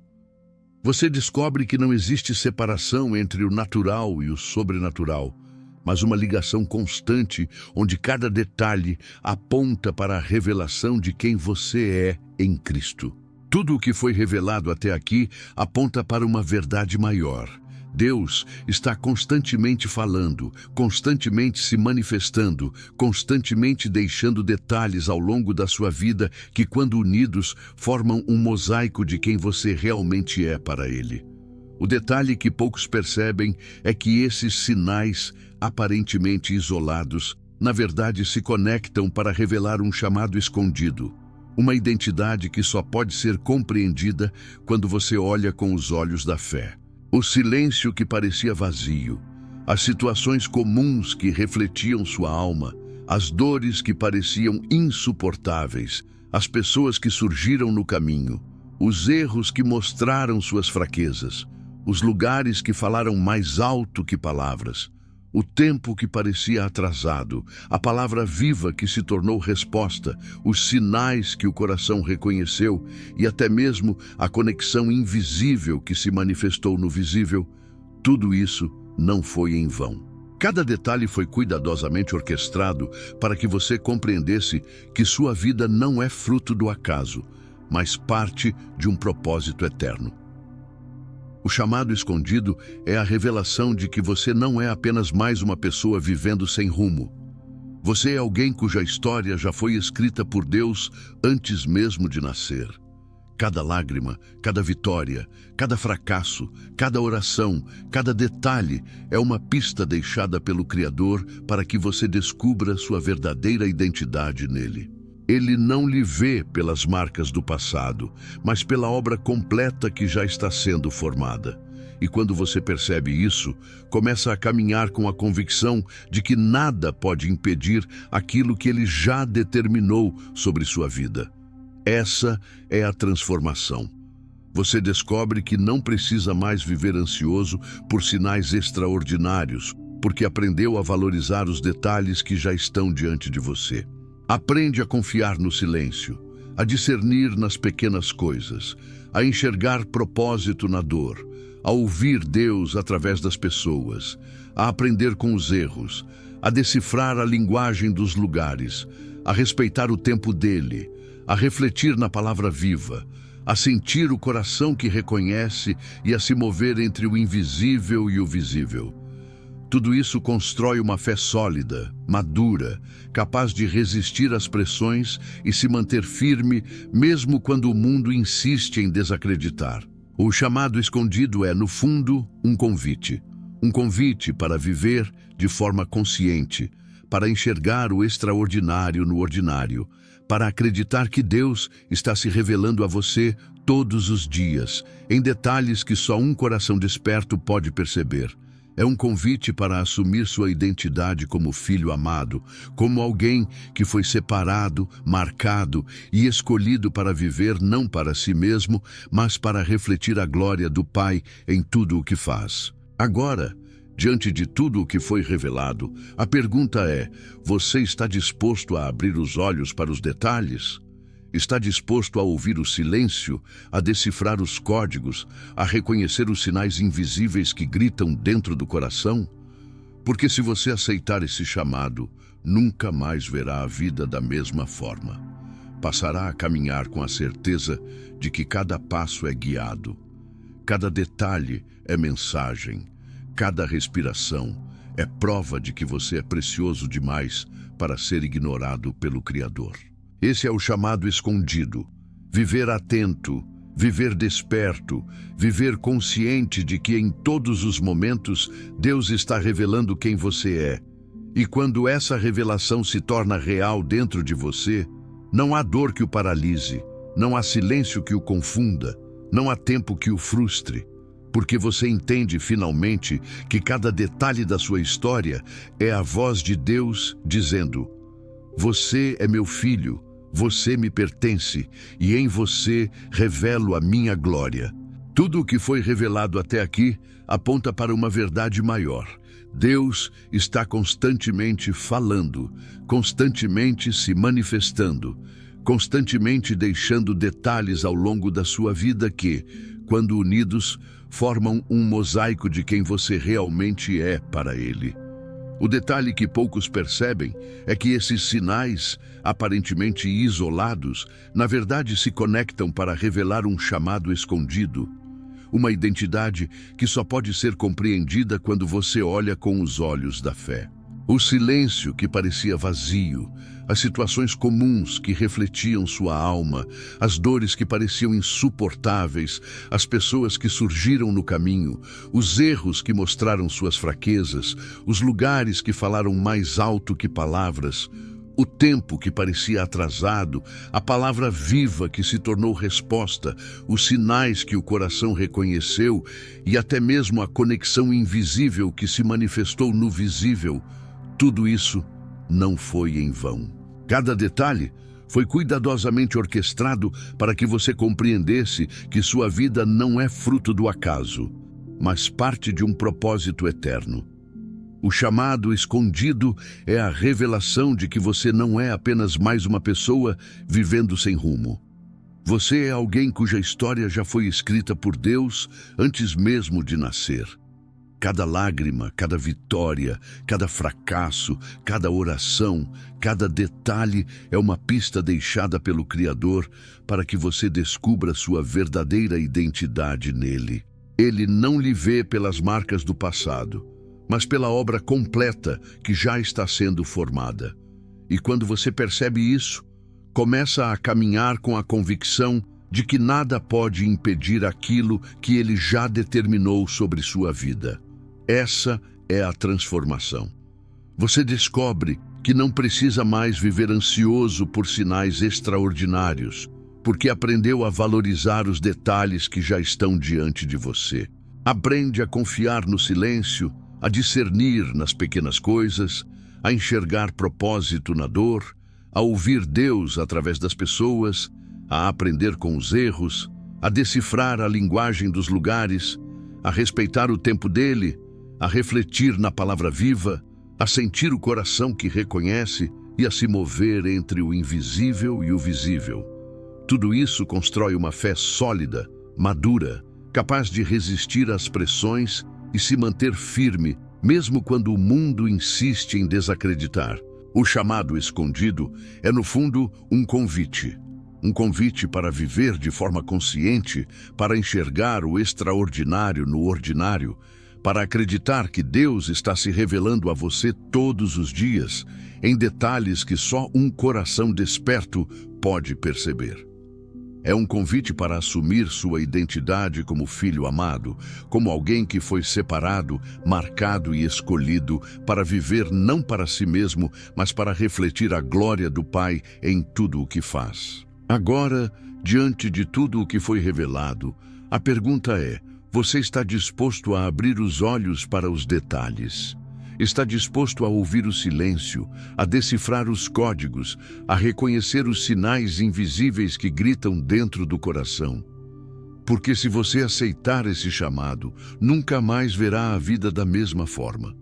Você descobre que não existe separação entre o natural e o sobrenatural, mas uma ligação constante onde cada detalhe aponta para a revelação de quem você é em Cristo. Tudo o que foi revelado até aqui aponta para uma verdade maior. Deus está constantemente falando, constantemente se manifestando, constantemente deixando detalhes ao longo da sua vida que, quando unidos, formam um mosaico de quem você realmente é para Ele. O detalhe que poucos percebem é que esses sinais, aparentemente isolados, na verdade se conectam para revelar um chamado escondido, uma identidade que só pode ser compreendida quando você olha com os olhos da fé. O silêncio que parecia vazio, as situações comuns que refletiam sua alma, as dores que pareciam insuportáveis, as pessoas que surgiram no caminho, os erros que mostraram suas fraquezas, os lugares que falaram mais alto que palavras, o tempo que parecia atrasado, a palavra viva que se tornou resposta, os sinais que o coração reconheceu e até mesmo a conexão invisível que se manifestou no visível, tudo isso não foi em vão. Cada detalhe foi cuidadosamente orquestrado para que você compreendesse que sua vida não é fruto do acaso, mas parte de um propósito eterno. O chamado escondido é a revelação de que você não é apenas mais uma pessoa vivendo sem rumo. Você é alguém cuja história já foi escrita por Deus antes mesmo de nascer. Cada lágrima, cada vitória, cada fracasso, cada oração, cada detalhe é uma pista deixada pelo Criador para que você descubra sua verdadeira identidade nele. Ele não lhe vê pelas marcas do passado, mas pela obra completa que já está sendo formada. E quando você percebe isso, começa a caminhar com a convicção de que nada pode impedir aquilo que ele já determinou sobre sua vida. Essa é a transformação. Você descobre que não precisa mais viver ansioso por sinais extraordinários, porque aprendeu a valorizar os detalhes que já estão diante de você. Aprende a confiar no silêncio, a discernir nas pequenas coisas, a enxergar propósito na dor, a ouvir Deus através das pessoas, a aprender com os erros, a decifrar a linguagem dos lugares, a respeitar o tempo dele, a refletir na palavra viva, a sentir o coração que reconhece e a se mover entre o invisível e o visível. Tudo isso constrói uma fé sólida, madura, capaz de resistir às pressões e se manter firme mesmo quando o mundo insiste em desacreditar. O chamado escondido é, no fundo, um convite. Um convite para viver de forma consciente, para enxergar o extraordinário no ordinário, para acreditar que Deus está se revelando a você todos os dias, em detalhes que só um coração desperto pode perceber. É um convite para assumir sua identidade como filho amado, como alguém que foi separado, marcado e escolhido para viver não para si mesmo, mas para refletir a glória do Pai em tudo o que faz. Agora, diante de tudo o que foi revelado, a pergunta é: você está disposto a abrir os olhos para os detalhes? Está disposto a ouvir o silêncio, a decifrar os códigos, a reconhecer os sinais invisíveis que gritam dentro do coração? Porque se você aceitar esse chamado, nunca mais verá a vida da mesma forma. Passará a caminhar com a certeza de que cada passo é guiado, cada detalhe é mensagem, cada respiração é prova de que você é precioso demais para ser ignorado pelo Criador. Esse é o chamado escondido. Viver atento, viver desperto, viver consciente de que em todos os momentos Deus está revelando quem você é. E quando essa revelação se torna real dentro de você, não há dor que o paralise, não há silêncio que o confunda, não há tempo que o frustre, porque você entende finalmente que cada detalhe da sua história é a voz de Deus dizendo: você é meu filho, você me pertence, e em você revelo a minha glória. Tudo o que foi revelado até aqui aponta para uma verdade maior. Deus está constantemente falando, constantemente se manifestando, constantemente deixando detalhes ao longo da sua vida que, quando unidos, formam um mosaico de quem você realmente é para Ele. O detalhe que poucos percebem é que esses sinais, aparentemente isolados, na verdade se conectam para revelar um chamado escondido, uma identidade que só pode ser compreendida quando você olha com os olhos da fé. O silêncio que parecia vazio, as situações comuns que refletiam sua alma, as dores que pareciam insuportáveis, as pessoas que surgiram no caminho, os erros que mostraram suas fraquezas, os lugares que falaram mais alto que palavras, o tempo que parecia atrasado, a palavra viva que se tornou resposta, os sinais que o coração reconheceu e até mesmo a conexão invisível que se manifestou no visível. Tudo isso não foi em vão. Cada detalhe foi cuidadosamente orquestrado para que você compreendesse que sua vida não é fruto do acaso, mas parte de um propósito eterno. O chamado escondido é a revelação de que você não é apenas mais uma pessoa vivendo sem rumo. Você é alguém cuja história já foi escrita por Deus antes mesmo de nascer. Cada lágrima, cada vitória, cada fracasso, cada oração, cada detalhe é uma pista deixada pelo Criador para que você descubra sua verdadeira identidade nele. Ele não lhe vê pelas marcas do passado, mas pela obra completa que já está sendo formada. E quando você percebe isso, começa a caminhar com a convicção de que nada pode impedir aquilo que ele já determinou sobre sua vida. Essa é a transformação. Você descobre que não precisa mais viver ansioso por sinais extraordinários, porque aprendeu a valorizar os detalhes que já estão diante de você. Aprende a confiar no silêncio, a discernir nas pequenas coisas, a enxergar propósito na dor, a ouvir Deus através das pessoas, a aprender com os erros, a decifrar a linguagem dos lugares, a respeitar o tempo dele, a refletir na palavra viva, a sentir o coração que reconhece e a se mover entre o invisível e o visível. Tudo isso constrói uma fé sólida, madura, capaz de resistir às pressões e se manter firme, mesmo quando o mundo insiste em desacreditar. O chamado escondido é, no fundo, um convite. Um convite para viver de forma consciente, para enxergar o extraordinário no ordinário, para acreditar que Deus está se revelando a você todos os dias, em detalhes que só um coração desperto pode perceber. É um convite para assumir sua identidade como filho amado, como alguém que foi separado, marcado e escolhido para viver não para si mesmo, mas para refletir a glória do Pai em tudo o que faz. Agora, diante de tudo o que foi revelado, a pergunta é: você está disposto a abrir os olhos para os detalhes? Está disposto a ouvir o silêncio, a decifrar os códigos, a reconhecer os sinais invisíveis que gritam dentro do coração? Porque se você aceitar esse chamado, nunca mais verá a vida da mesma forma.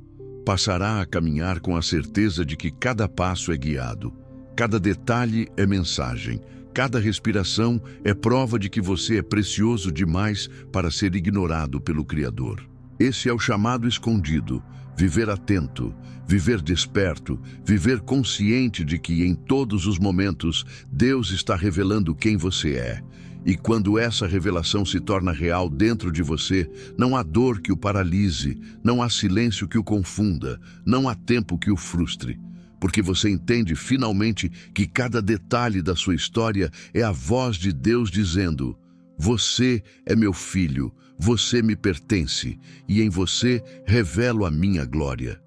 Passará a caminhar com a certeza de que cada passo é guiado, cada detalhe é mensagem, cada respiração é prova de que você é precioso demais para ser ignorado pelo Criador. Esse é o chamado escondido. Viver atento, viver desperto, viver consciente de que em todos os momentos Deus está revelando quem você é. E quando essa revelação se torna real dentro de você, não há dor que o paralise, não há silêncio que o confunda, não há tempo que o frustre. Porque você entende finalmente que cada detalhe da sua história é a voz de Deus dizendo: você é meu filho, você me pertence, e em você revelo a minha glória.